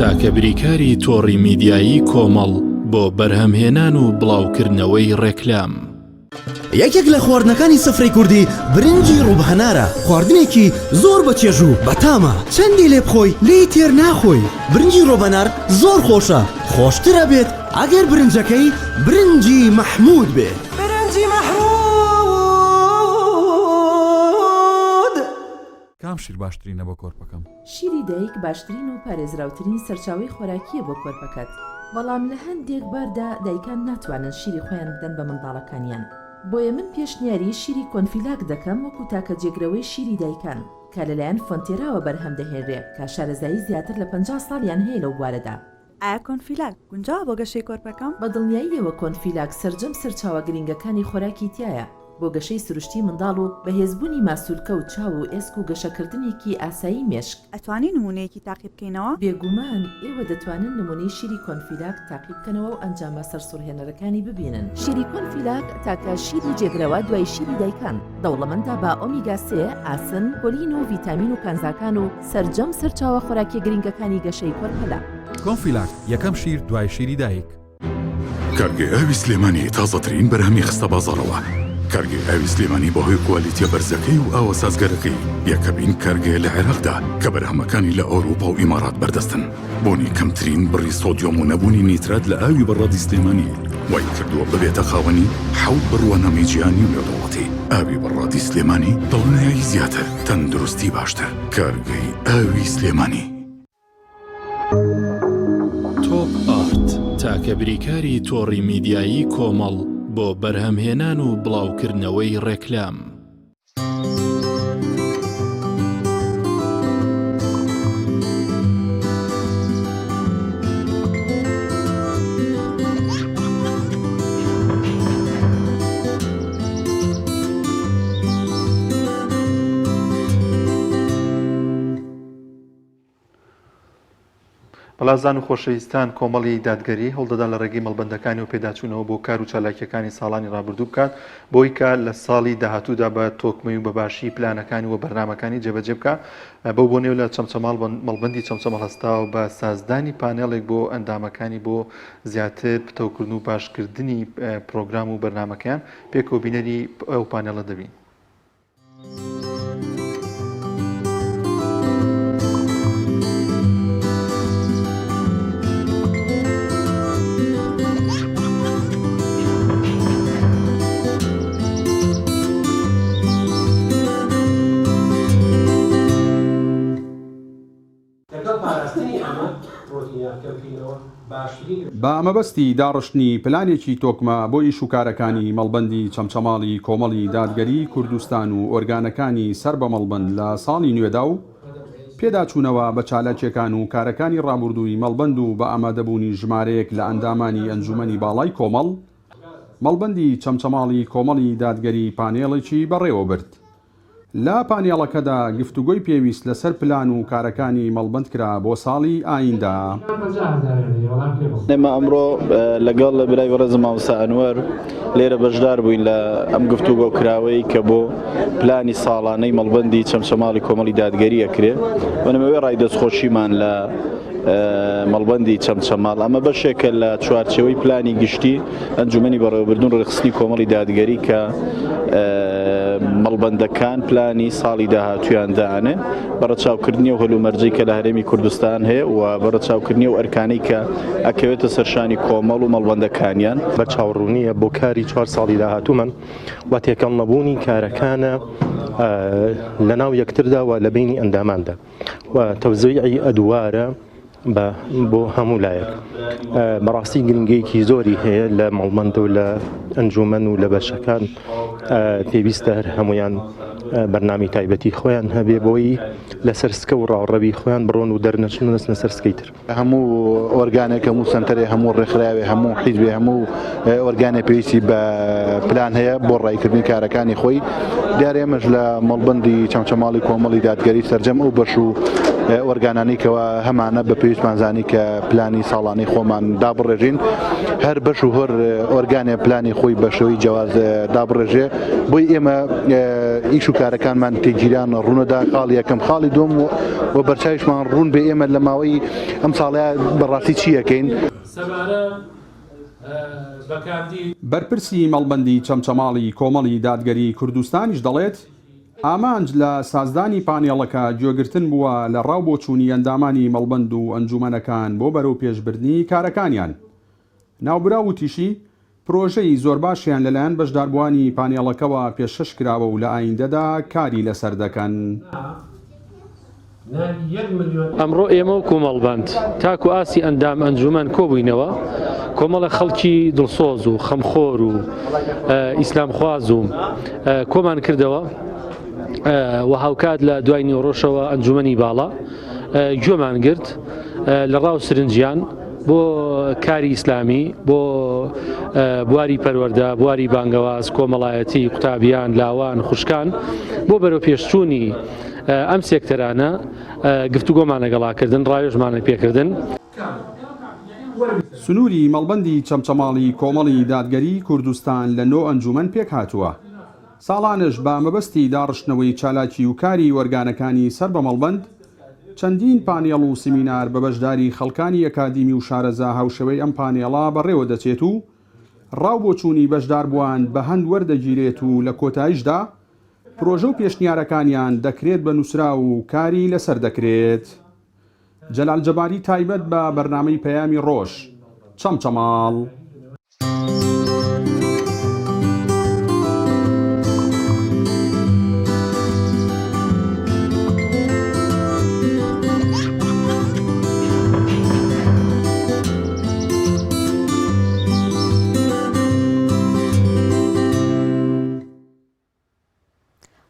تاکە بریکاری تۆڕی میدیایی کۆمەڵ بۆ بەرهەمهێنان و بڵاوکردنەوەی ڕێکلام. یەکێک لە خواردنەکانی سفرەی کوردی برنجی ڕووبهەنارە، خواردنێکی زۆر بەچێژ و بەتامە، چەندی لێ بخۆی لێی تێر ناخۆی. برنجی ڕۆبەنار زۆر خۆشە، خۆشترە بێت ئەگەر برنجەکەی برنجی مەحموود بێت. برنجی مەحموود! کام شیر باشترینە بۆ کۆرپەکەم؟ شیری دایک باشترین و پارێزراوترین سەرچاوی خۆراکیە بۆ کۆرپەکەت، بەڵام لە هەندێک باردا دایکان ناتوانن شیری خۆیان بدەن بە منداڵەکانیان. بۆیە من پێشنیاری شیری کۆنفیلاک دەکەم وەکو تاکە جێگرەوەی شیری دایکان کە لەلایەن فۆنتێراوە بەرهەم دەهێنرێ کە شارەزایی زیاتر لە 50 ساڵیان هەیە لەو بوارەدا. ئایا کۆنفیلاک گونجاوە بۆ گەشەی کۆرپەکەم؟ بە دڵنیاییەوە کۆنفیلاک سەرجەم سەرچاوە گرنگەکانی خۆراکی تایە بۆ گەشەی سروشتی منداڵ و بەهێزبوونی ماسوولکە و چاو و ئێسک و گەشەکردنێکی ئاسایی مێشک. ئەتوانی نمونەیەکی تاقی بکەینەوە؟ بێگومان ئێوە دەتوانن نمونەی شیری کۆنفیلاک تاقی بکەنەوە و ئەنجامە سەرسوڕهێنەرەکانی ببینن. شیری کۆنفیلاک تاکە شیری جێگرەوە دوای شیری دایکان، دەوڵەمەندە بە ئۆمیگا 3، ئاسن، پۆلین و ڤیتامین و کانزاکان و سەرجەم سەرچاوە خۆراکی گرنگەکانی گەشەی کۆرپەلا. کۆنفیلاک یەکەم شیر دوای شیری دایک. کارگەی ئاوی سلێمانی تازەترین بەرهەمی خستە بازاڕەوە. کارگەی ئاوی سلێمانی بەهۆی کوالیتیە بەرزەکەی و ئاوە سازگەرەکەی یەکەمین کارگەیە لە عێراقدا کە بەرهەمەکانی لە ئەوروپا و ئیمارات بەردەستن. بۆنی کەمترین بڕی سۆدیۆم و نەبوونی نیترات لە ئاوی بەڕادی سلێمانی وای کردووە ببێتە خاوەنی 7 بڕوانەمەی جیهانی و نێودەوڵەتی. ئاوی بەڕادی سلێمانی دڵنیایی زیاتر، تەندروستی باشتر. کارگەی ئاوی سلێمانی. تۆپ ئارت تاکە بریکاری تۆڕی میدیایی کۆمەڵ بۆ بەرهەمهێنان و بڵاوکردنەوەی ڕێکلام. بەڵازان و خۆشەویستان کۆمەڵی دادگەری هەوڵدەدا لە ڕێگەی مەڵبەندەکانی و پێداچوونەوە بۆ کار و چالاکیەکانی ساڵانی ڕابردوو بکات بۆی کە لە ساڵی داهاتوودا بە تۆکمەی و بەباشی پلانەکانی و بەرنامەکانی جێبەجێ بکە بەو بۆ نێو لە چەمچەماڵ مەڵبەندی چەمچەمەڵ هەستا و بە سازدانی پانێڵێک بۆ ئەندامەکانی بۆ زیاتر پتەوکردن و باشکردنی پرۆگرام و بەرنامەکەیان پێکۆبینەری ئەو پانێڵە دەبین. بە ئەمەبەستی داڕشتنی پلانێکی تۆکمە بۆ ئیش و کارەکانی مەڵبەندی چەمچەماڵی کۆمەڵی دادگەری کوردستان و ئۆرگانەکانی سەر بە مەڵبەند لە ساڵی نوێدا و پێداچوونەوە بە چالاکیەکان و کارەکانی ڕابردووی مەڵبەند و بە ئامادەبوونی ژمارەیەک لە ئەندامانی ئەنجومەنی باڵای کۆمەڵ مەڵبەندی چەمچەماڵی کۆمەڵی دادگەری پانێڵێکی بەڕێوە برد. لە پانێڵەکەدا گفتوگۆی پێویست لەسەر پلان و کارەکانی مەڵبەند کرا بۆ ساڵی ئایندا. ئێمە ئەمڕۆ لەگەڵ لە برای بەڕێزم مامۆستا ئەنوەر لێرە بەشدار بووین لە ئەم گفتوگۆ کراوەی کە بۆ پلانی ساڵانەی مەڵبەندی چەمچەماڵی کۆمەڵی دادگەری ئەکرێ بەنەمەوەی ڕای دەستخۆشیمان لە مەڵبەندی چەمچەماڵ ئەمە بەشێکە لە چوارچەوەی پلانی گشتی ئەنجومەنی بەڕێوەبردن ڕێخستنی کۆمەڵی دادگەری کە مەڵبەندەکان پلانی ساڵی داهاتوویان داانێ بەڕەچاوکردنی و هەلومەرجەی کە لە هەرێمی کوردستان هەیە و بەڕەچاوکردنی و ئەرکانەی کە ئەکەوێتە سەرشانی کۆمەڵ و مەڵبەندەکانیان بە چاوەڕوونیە بۆ کاری 4 ساڵی داهاتوومە و تێکەڵ نەبوونی کارەکانە لە ناو یەکتردا و لە بینی ئەنداماندا و تەوزیعی ئەدوارە بۆ هەموو لایەک بەڕاستی گرنگەیەکی زۆری هەیە لە مەڵبەند و لە ئەنجومەن و لە بەشەکان پێویستە هەر هەمویان بەرنامی تایبەتی خۆیان هەبێ بۆی لەسەر سکە و ڕاوڕەبی خۆیان بڕۆن و دەرنەچن و نەچنە سەر سکەی تر. هەموو ئۆرگانێک هەموو سنتەرێ هەموو ڕێکخراوێ هەموو حیزبێ هەموو ئۆرگانێ پێویستی بە پلان هەیە بۆ ڕایکردنی کارەکانی خۆی دیارە ئێمەش لە مەڵبەندی چەمچەماڵی کۆمەڵی دادگەری سەرجەم ئەو بەش و ئۆرگانانێکەوە هەمانە بە پێویستمانزانی کە پلانی ساڵانەی خۆمان دابڕێژین هەر بەش و هەر ئۆرگانێ پلانی خۆی بە شێوەی جیاواز دابڕێژێ بۆی ئێمە ئیش و کارەکانمان تێگیران ڕوونەدا خاڵی یەکەم خاڵی دوم و بەرچاویشمان ڕوون بێ ئێمە لە ماوەی ئەم ساڵەیە بەڕاستی چی یەکەین. بەرپرسی مەڵبەندی چەمچەماڵی کۆمەڵی دادگەری کوردستانیش دەڵێت ئامانج لە سازدانی پانێڵەکە گوێگرتن بووە لە ڕاوبۆچوونی ئەندامانی مەڵبەند و ئەنجومەنەکان بۆ بەرەو پێشبردنی کارەکانیان. ناوبرا وتیشی پرۆژەی زۆر باشیان لەلایەن بەشداربووانی پانێڵەکەەوە پێشەش کراوە و لە ئایندەدا کاری لەسەر دەکەن. ئەمڕۆ ئێمە و کۆمەڵبەند تاکو ئاسی ئەندام ئەنجومەن کۆبووینەوە کۆمەڵە خەڵکی دڵسۆز و خەمخۆر و ئیسلامخواز و کۆمان کردەوە و هاوکات لە دوای نیوەڕۆژەوە ئەنجومەنی باڵا گوێمان گرت لە ڕاو سرنجیان بۆ کاری ئیسلامی بۆ بواری پەروەردە بواری بانگەواز کۆمەڵایەتی قوتابیان لاوان خوشکان بۆ بەرەو پێشچوونی ئەم سێکتەرانە گفتوگۆمان لەگەڵاکردن ڕاوێژمانە پێکردن. سنووری مەڵبەندی چەمچەماڵی کۆمەڵی دادگەری کوردستان لە نۆ ئەنجومەن پێک هاتووە. ساڵانش بە مەبەستی داڕشتنەوەی چالاکی و کاری وەرگانەکانی سەر بە مەڵبەند چەندین پانێڵ و سیمینار بە بەشداری خەڵکانی ئەکادیمی و شارەزا هاوشەوەی ئەم پانێڵا بەڕێوە دەچێت و ڕاوبۆچوونی بەشداربووان بە هەند وەردەگیرێت و لە کۆتاییشدا پرۆژە و پێشنیارەکانیان دەکرێت بە نووسرا و کاری لەسەر دەکرێت. جەلال جەباری تایبەت بە بەرنامەی پەیامی ڕۆژ چەمچەماڵ.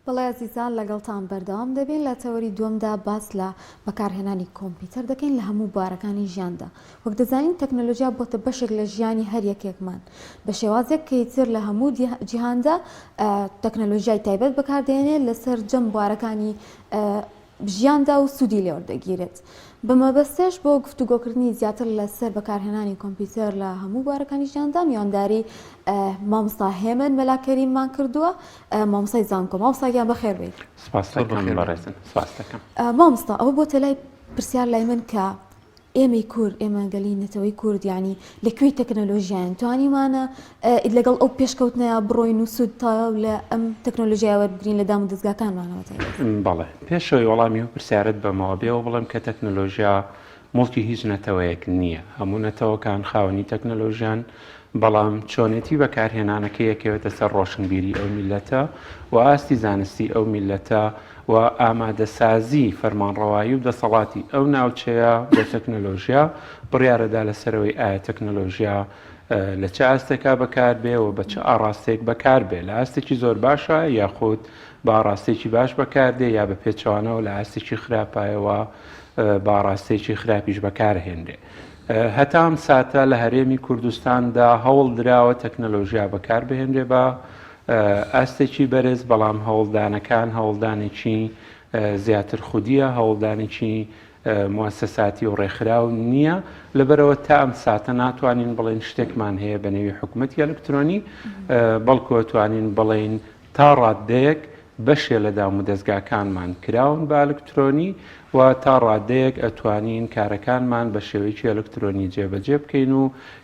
بەڵێ عزیزان لەگەڵتان بەردەوام دەبێت لە تەوەری دووەمدا باس لە بەکارهێنانی کۆمپیوتەر دەکەین لە هەموو بارەکانی ژیاندا. وەک دەزانین تەکنۆلۆژیا بۆتە بەشێک لە ژیانی هەر یەکێکمان بە شێوازێک کەیتر لە هەموو جیهاندا تەکنۆلۆژیای تایبەت بەکاردێنێت لەسەر جەم بوارەکانی ژیاندا و سوودی لێوەردەگیرێت. بەمەبەستێش بۆ گفتوگۆکردنی زیاتر لەسەر بەکارهێنانی کۆمپیوتەر لە هەموو بوارەکانی ژیاندا میوانداری مامۆستا هێمن مەلاکەریممان کردووە مامۆستای زانکۆ مامۆستاگیان بەخێر بێت. مامۆستا ئەوە بۆ تەلای پرسیار لای من کە ئێمەی کورد ئێمە گەلی نەتەوەی کورد یعنی لەکوێی تەکنۆلۆژیان توانیمانە لەگەڵ ئەو پێشکەوتنەیە بڕۆین و سوود تا لە ئەم تەکنۆلۆژیای وەربگرین لە دام و دەستگاکانمانەوە. بەڵێ پێشەوەی وەڵامی و پرسیارت بەمەوە بێەوە بڵم کە تەکنۆلۆژیا مڵکی هیچ نەتەوەیەک نییە هەموو نەتەوەکان خاوەنی تەکنۆلۆژیان بەڵام چۆنێتی بەکارهێنانەکە یەکەوێتە سەر ڕۆشنبیری ئەو میلەتە و ئاستی زانستی ئەو میلەتە و ئامادەسازی فەرمانڕەوایی و دەسەڵاتی ئەو ناوچەیە بۆ تەکنۆلۆژیا بڕیارەدا لەسەرەوەی ئایا تەکنۆلۆژیا لە چه ئاستێکا بەکاربێ و بە چه ئاڕاستێک بەکاربێ لە ئاستێکی زۆر باشە یاخود بە ئاڕاستێکی باش بەکاردێ یا بە پێچوانەوە لە ئاستێکی خراپایەوە بە ئاڕاستێکی خراپیش بەکارهێنرێ. هەتا ئەم ساتە لە هەرێمی کوردستاندا هەوڵ دراوە تەکنۆلۆژیا بەکاربهێنرێ بە ئاستێکی بەرز بەڵام هەوڵدانەکان هەوڵدانێکی زیاتر خودیە هەوڵدانێکی موسساتی و ڕێکخراو نییە لەبەرەوە تا ئەم ساتە ناتوانین بڵێن شتێکمان هەیە بە نێوی حکوومەتی ئەلکترۆنی بەڵکو توانین بڵێن تا ڕادەیەک بەشێ لە دام و دەستگاکانمان کراون بە ئەلکترۆنی و تا ڕادەیەک ئەتوانین کارەکانمان بە شێوەیەکی ئەلکترۆنی جێبەجێ بکەین و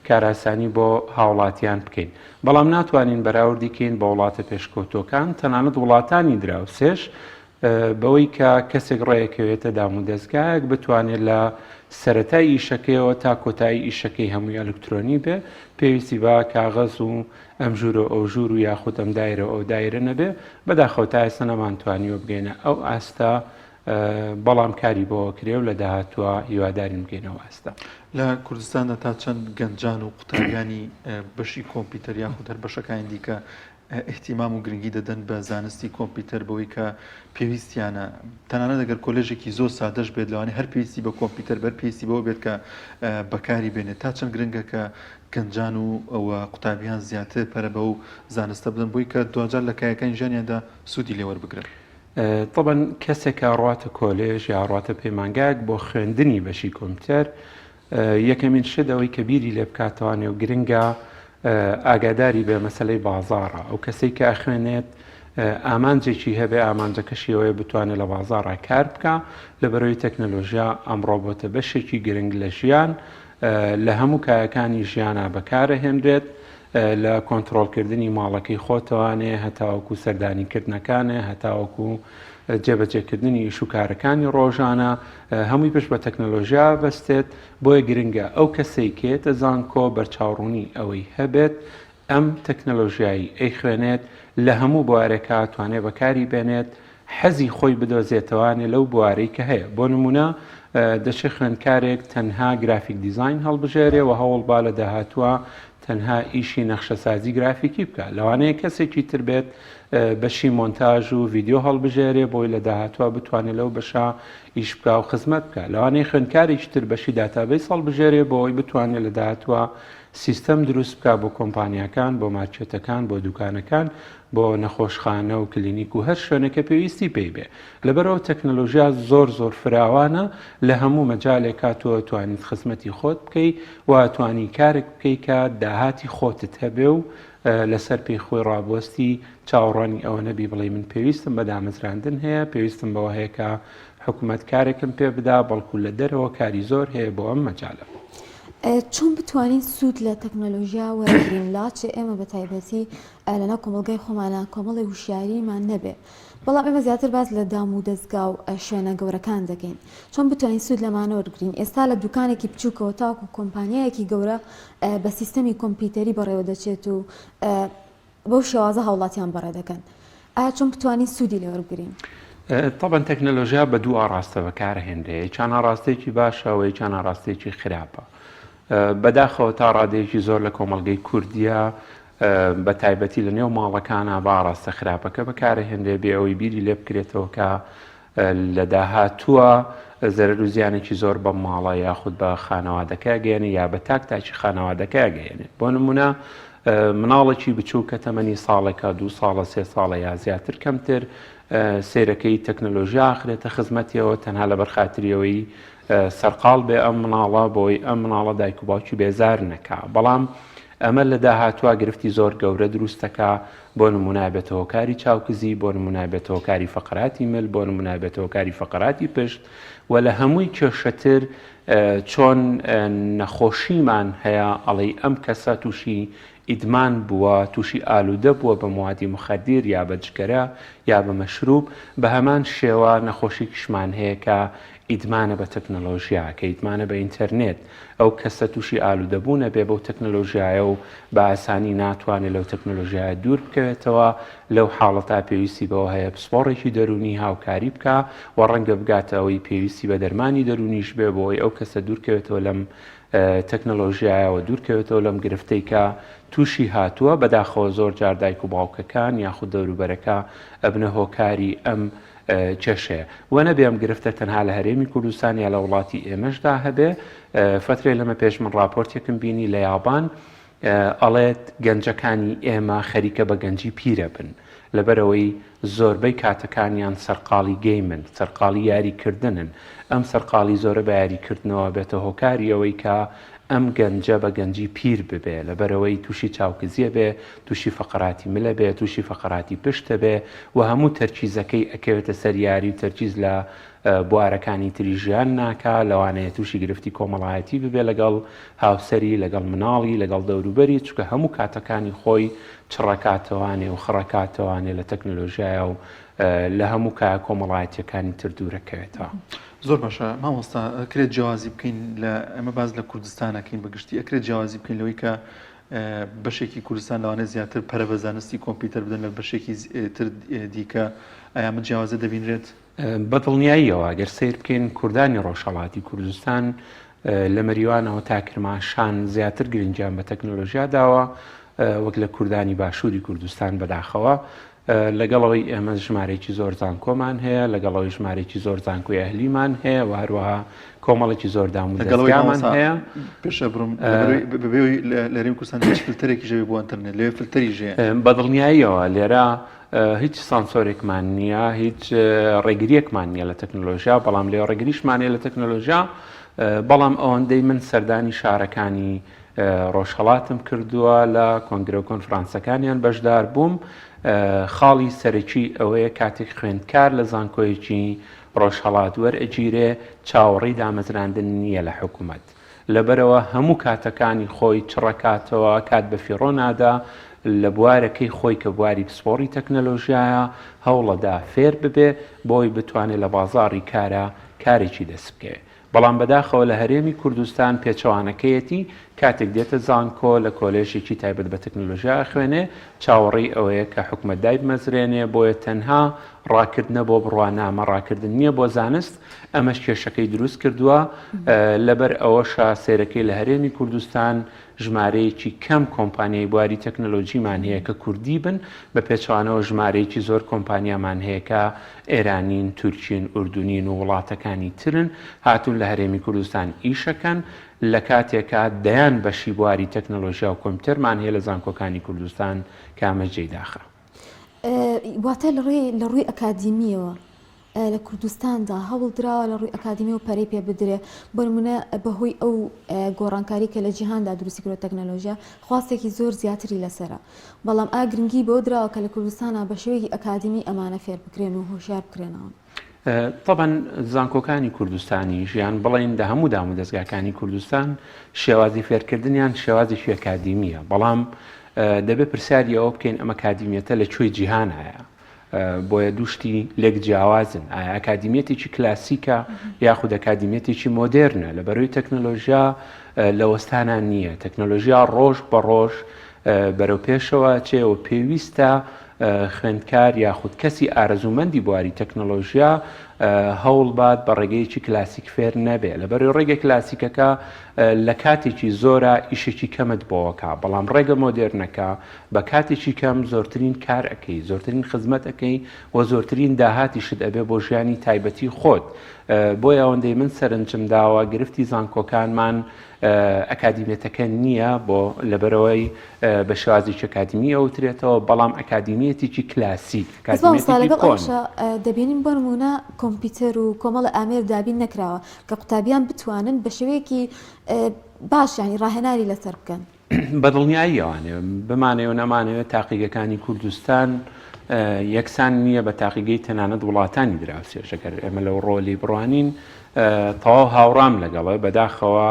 کاراسانی بۆ هاوڵاتیان بکەین بەڵام ناتوانین بەراوردیکەین بە وڵاتە پێشکەوتۆکان تەنانەت وڵاتانی دراوسێش بەوەی کە کەسێک ڕێیەکەوێتە دام و دەستگایەک بتوانێت لە سەرەتای ئیشەکەیەوە تا کۆتایی ئیشەکەی هەمووی ئەلکترۆنی بێ پێویستی بە کاغەز و ئەم ژوورە ئەو ژوور و یاخود ئەم دایرە ئەو دایرە نەبێ بەداخەوتە ئێستا نەمانتوانیوە بگەینە ئەو ئاستا بەڵام کاری بۆ کرێ و لە داهاتوە هیوادارین بگەینەوە ئاستا. لە کوردستاندا تا چەند گەنجان و قوتابیانی بەشی کۆمپیوتەر یاخود هەر بەشەکانی دیکە احتیمام و گرنگی دەدەن بە زانستی کۆمپیوتەر بەوەی کە پێویستیانە تەنانەت ئەگەر کۆلێژێکی زۆر سادەش بێت لەوانەیە هەر پێویستی بە کۆمپیوتەر بەر پێویستی بەوە بێت کە بەکاری بێنێت تا چەند گرنگە کە گەنجان و ئەوە قوتابیان زیاتر پەرە بە و زانستە بدەن بۆی کە دوجار لە کایەکانی ژیانیاندا سوودی لێوەربگرن. طبعا کەسێکە ڕاتە کۆلێژ یا ڕاتە پەیمانگایەک بۆ خوێندنی بەشی کۆمپیوتەر یەکەمین شتەوەی کە بیری لێ بکاتوانێ و گرنگە ئاگاداری بە مەسلەی بازاڕە ئەو کەسێک کە ئەخوێنێت ئامانجێکی هەبێ ئامانجەکەشیەوەی بتوانێت لە بازاڕە کار بکە لەبەرەوەی تەکنۆلۆژیا ئەمڕۆ بۆتە بەشێکی گرنگ لە ژیان لە هەموو کایەکانی ژیانە بەکارەهێنرێت لە کۆنتترۆلکردنی ماڵەکەی خۆتەوانێ هەتاوەکو سەردانیکردنەکانێ هەتاوەکو جێبەجێکردنی ئیشوکارەکانی ڕۆژانە هەمووی پشت بە تەکنۆلۆژیا بەستێت بۆیە گرنگە ئەو کەسێکێت زانکۆ بەرچاوڕوونی ئەوەی هەبێت ئەم تەکنۆلۆژیایی ئەی خوێنێت لە هەموو بوارێکە توانێت بەکاری بێنێت حەزی خۆی بدۆزێتەوانێ لەو بوارەی کە هەیە بۆ نمونە دەچێ خوێندکارێک تەنها گرافیک دیزاین هەڵبژێرێ و هەوڵ با لە داهاتوە تەنها ئیشی نەخشەسازی گرافیکی بکە لەوانەیە کەسێکی تر بێت بەشی مۆنتاژ و ڤیددیۆ هەڵبژێرێ بۆی لە داهاتوە بتوانێت لەو بەشە ئیش بکە و خزمەت بکە لەوانەیە خوێندکارێکی تر بەشی داتابەیس هەڵبژێرێ بۆی بتوانێت لە داهاتوە سیستەم دروست بکە بۆ کۆمپانیەکان بۆ مارکێتەکان بۆ دوکانەکان بۆ نەخۆشخانە و کلینیک و هەر شوێنێکە پێویستی پێی بێ لەبەرەوە تەکنۆلۆژیا زۆر فراوانە لە هەموو مەجالێکا تۆ توانیت خزمەتی خۆت بکەی و توانی کارێک بکەی کە داهاتی خۆتت هەبێ و لەسەر پێی خۆی ڕابوەستی چاوەڕوانی ئەوە نەبی بڵێ من پێویستم بە دامەزراندن هەیە پێویستم بەوە هەیە کە حکوومەت کارێکم پێ بدا بەڵکو لە دەرەوە کاری زۆر هەیە بۆ ئەم مەجالە. چۆن بتوانین سوود لە تەکنۆلۆژیا وەرگرین لاچێ ئێمە بە تایبەتی لەناو کۆمەڵگەی خۆمانە کۆمەڵی وشیاریمان نەبێ بەڵام ئێمە زیاتر باز لە دام و دەستگا و شوێنە گەورەکان دەگەین چۆن بتوانین سوود لەمانە وەرگرین ئێستا لە دوکانێکی بچووکەوە تاکو کۆمپانیایەکی گەورە بە سیستەمی کۆمپیوتەری بەڕێوە دەچێت و بەو شێوازە هاوڵاتیان بەڕێ دەکەن ئایا چۆن بتوانین سوودی لێ وەرگرین؟ طبعا تەکنۆلۆژیا بە دوو ئاڕاستە بەکارهێنرێ چان ئاڕاستێکی باشە و چان ئاڕاستێکی خراپە بەداخەوە تا ڕادەیەکی زۆر لە کۆمەڵگەی کوردیە بە تایبەتی لە نێو ماڵەکانە با ڕاستە خراپەکە بەکارهێنرێ بێ ئەوەی بیری لێ بکرێتەوە کە لە داهاتووە زەرەر و زیانێکی زۆر بە ماڵە یاخود بە خانەوادەکە گەێنێ یا بە تاکتاکی خانەوادەکە گەێنێت بۆ نمونە مناڵێکی بچوو کە تەمەنی ساڵێکە 2 ساڵە 3 ساڵە یا زیاتر کەمتر سیرەکەی تەکنۆلۆژیا ئاخرێتە خزمەتیەوە تەنها لە بەرخاتریەوەی سەرقاڵ بێ ئەم مناڵە بۆی ئەم مناڵە دایک و باوکی بێزار نەکا بەڵام ئەمە لە داهاتوە گرفتی زۆر گەورە دروستەکە بۆ نمونابێتەوە کاری چاوکزی بۆ نمونابێتەوە کاری فەقراتی مل بۆ نمونابێتەوە کاری فەقراتی پشت و لە هەمووی کێشەتر چۆن نەخۆشیمان هەیە ئەڵێ ئەم کەسە تووشی ئیدمان بووە تووشی ئالوودە بووە بە موادی مخدر یا بە جگەرە یا بە مەشروب بە هەمان شێوە نەخۆشی کشمان هەیە کە ئیدمانە بە تەکنۆلۆژیا کە ئیدمانە بە ئینتەرنێت ئەو کەسە تووشی ئالوودەبوونە بێ بەو تەکنۆلۆژیایە و بە ئاسانی ناتوانێت لەو تەکنۆلۆژیایە دوور بکەوێتەوە لەو حاڵەتا پێویستی بەوە هەیە پسپۆڕێکی دەرونی هاوکاری بکە و ڕەنگە بگاتە ئەوەی پێویستی بە دەرمانی دەرونیش بێ بۆی ئەو کەسە دوورکەوێتەوە لەم تەکنۆلۆژیایەوە دوورکەوێتەوە لەم گرفتەی کە تووشی هاتووە بەداخەوە زۆر جار دایک و باوکەکان یاخود دەوروبەرەکە ئەبنە هۆکاری ئەم کێشەیە وە نەبێ ئەم گرفتە تەنها لە هەرێمی کوردستان یا لە وڵاتی ئێمەشدا هەبێ فترێ لەمە پێش من راپۆرتێکم بینی لە یابان ئەڵێت گەنجەکانی ئێمە خەریکە بە گەنجی پیرە بن لەبەرەوەی زۆربەی کاتەکانیان سەرقاڵی گەیمن سەرقاڵی یاریکردنن ئەم سەرقاڵی زۆرە بە یاریکردنەوە بێتە هۆکاری ئەوەی کە ئەم گەنجە بە گەنجی پیر ببێ لەبەرەوەی تووشی چاوکزیە بێ تووشی فەقراتی ملە بێ تووشی فەقراتی پشتە بێ و هەموو تەرکیزەکەی ئەکەوێتە سەر یاری و تەرکیز لە بوارەکانی تری ژیان ناکا لەوانەیە تووشی گرفتی کۆمەڵایەتی ببێ لەگەڵ هاوسەری لەگەڵ مناڵی لەگەڵ دەوروبەری چکە هەموو کاتەکانی خۆی چڕەکاتەوانێ و خڕەکاتەوانێ لە تەکنۆلۆژیایە و لە هەموو کای کۆمەڵایەتیەکانی تر دوورەکەوێتەوە. زۆر باشە مامۆستا ئەکرێت جیازی بکەین لە ئەمە باز لە کوردستانەکەین بەگشتی ئەکرێت جیازی بکەین لەوەی کە بەشێکی کوردستان لەوانە زیاتر پەرە بە زانستی کۆمپیوتەر بدەن لە بەشێکی تر دیکە ئایا من جیازە دەبینرێت؟ بەدڵنیاییەوە ئەگەر سیر بکەین کوردانی ڕۆژهەڵاتی کوردستان لە مەریوانەوە تاکرماشان زیاتر گرنگیان بە تەکنۆلۆژیا داوە وەک لە کوردانی باشووری کوردستان بەداخەوە لەگەڵەوەی ئێمە ژمارەیەکی زۆر زانکۆمان هەیە لەگەڵەوەی ژمارەیەکی زۆر زانکۆی ئەهلیمان هەیە و هەروەها کۆمەڵێکی زۆر دام و دەستگامان هەیە پێشە بڕم لەرێم کوردستان هیچ فلتەرێکی ژەوی بۆ ئینتەرنێت لێ فلتەری ژێ بەدڵنیاییەوە لێرە هیچ سانسۆرێکمان نییە هیچ ڕێگریەکمان نییە لە تەکنۆلۆژیا بەڵام لێ ڕێگریشمانەیە لە تەکنۆلۆژیا بەڵام ئەوەندەی من سەردانی شارەکانی ڕۆژهەڵاتم کردووە لە کۆنگرە و کۆنفرانسەکانیان بەشدار بووم خاڵی سەرەکی ئەوەیە کاتێک خوێندکار لە زانکۆیەکی ڕۆژهەڵات وەرئەگیرێ چاوەڕێی دامەزراندن نییە لە حکوومەت لەبەرەوە هەموو کاتەکانی خۆی چڕەکاتەوە کات بە فیڕۆنادا لە بوارەکەی خۆی کە بواری پسپۆڕی تەکنۆلۆژیایە هەوڵەدا فێر ببێ بۆی بتوانێت لە بازاڕی کارە کارێکی دەست بکێ بەڵام بەداخەوە لە هەرێمی کوردستان پێچەوانەکەیەتی کاتێک دێتە زانکۆ لە کۆلێژێکی تایبەت بە تەکنۆلۆژیا خوێنێ چاوەڕێی ئەوەیە کە حکومەت دای بمەزرێنێ بۆیە تەنها ڕاکردنە بۆ بڕوانامە ڕاکردن نییە بۆ زانست ئەمەش کێشەکەی دروست کردووە لەبەر ئەوەشە سێرەکەی لە هەرێمی کوردستان ژمارەیەکی کەم کۆمپانیای بواری تەکنۆلۆژیمان هەیە کە کوردی بن بە پێچوانەوە ژمارەیەکی زۆر کۆمپانیامان هەیە کە ئێرانین تورکین ئوردونین و وڵاتەکانی ترن هاتوون لە هەرێمی کوردستان ئیشەکەن لە کاتێکا دەیان بەشی بواری تەکنۆلۆژیا و کۆمپیوتەرمان هەیە لە زانکۆکانی کوردستان کامە جێداخە واتە لە ڕووی ئەکادیمیەوە لە کوردستاندا هەوڵدراوە لە ڕووی ئەکادیمی و پەرەی پێ بدرێ بۆ نمونە بەهۆی ئەو گۆڕانکاری کە لە جیهاندا دروستی کرۆ تەکنۆلۆژیا خواستێکی زۆر زیاتری لەسرە بەڵام ئاگرنگی بۆ درراوە کە لە کوردستانە بە شێوەیەکی ئەکادیمی ئەمانە فێر بکرێن و هۆشیار بکرێنەوە طبعا زانکۆکانی کوردستانی ژیان بڵین لە هەموو دام و دەستگاکانی کوردستان شێوازی فێرکردنیان شێوازێکی ئەکادیمیە بەڵام دەبێت پرسیاری ئەوە بکەین ئەمە ئەکادیمیەتە لە کوێی جیهان هەیە بۆیە دوشتی لێک جیاوازن ئایا ئەکادیمیەتێکی کلاسیکە یاخود ئەکادیمیەتێکی مۆدێرنە لە بەرەوەی تەکنۆلۆژیا لە وەستانان نییە تەکنۆلۆژیا ڕۆژ بە ڕۆژ بەرەو پێشەوە چێەوە پێویستە خوێندکار یاخود کەسی ئارەزومەندی بواری تەکنۆلۆژیا هەوڵ بات بە ڕێگەیەکی کلاسیک فێر نەبێ لە بەرەوەی ڕێگە کلاسیکەکە لە کاتێکی زۆرە ئیشێکی کەمت بۆەکە بەڵام ڕێگە مۆدێرنەکە بە کاتێکی کەم زۆرترین کار ئەەکەی زۆرترین خزمەت ئەەکەی و زۆرترین داهاتیشت ئەبێ بۆ ژیانی تایبەتی خۆت بۆی ئەوەندەی من سەرنجم داوە گرفتی زانکۆکانمان ئەکادیمێتەکە نییە بۆ لەبەرەوەی بە شێوازێکی ئەکادیمی ئەوترێتەوە بەڵام ئەکادیمیەتێکی کلاسیک دەبینین بۆ نمونە کۆمپیوتەر و کۆمەڵە ئامێر دابین نەکراوە کە قوتابیان بتوانن بە شێوەیەکی باش ینی ڕاهێنانی لەسەر بکەن. بەدڵنیاییەوانێ بمانەوە نەمانەوێت تاقیگەکانی کوردستان یەکسان نییە بە تاقیگەی تەنانەت وڵاتانی دراوسێژەکە ئێمە لەو ڕۆلی بڕوانین تەواو هاوڕام لەگەڵە بەداخەوە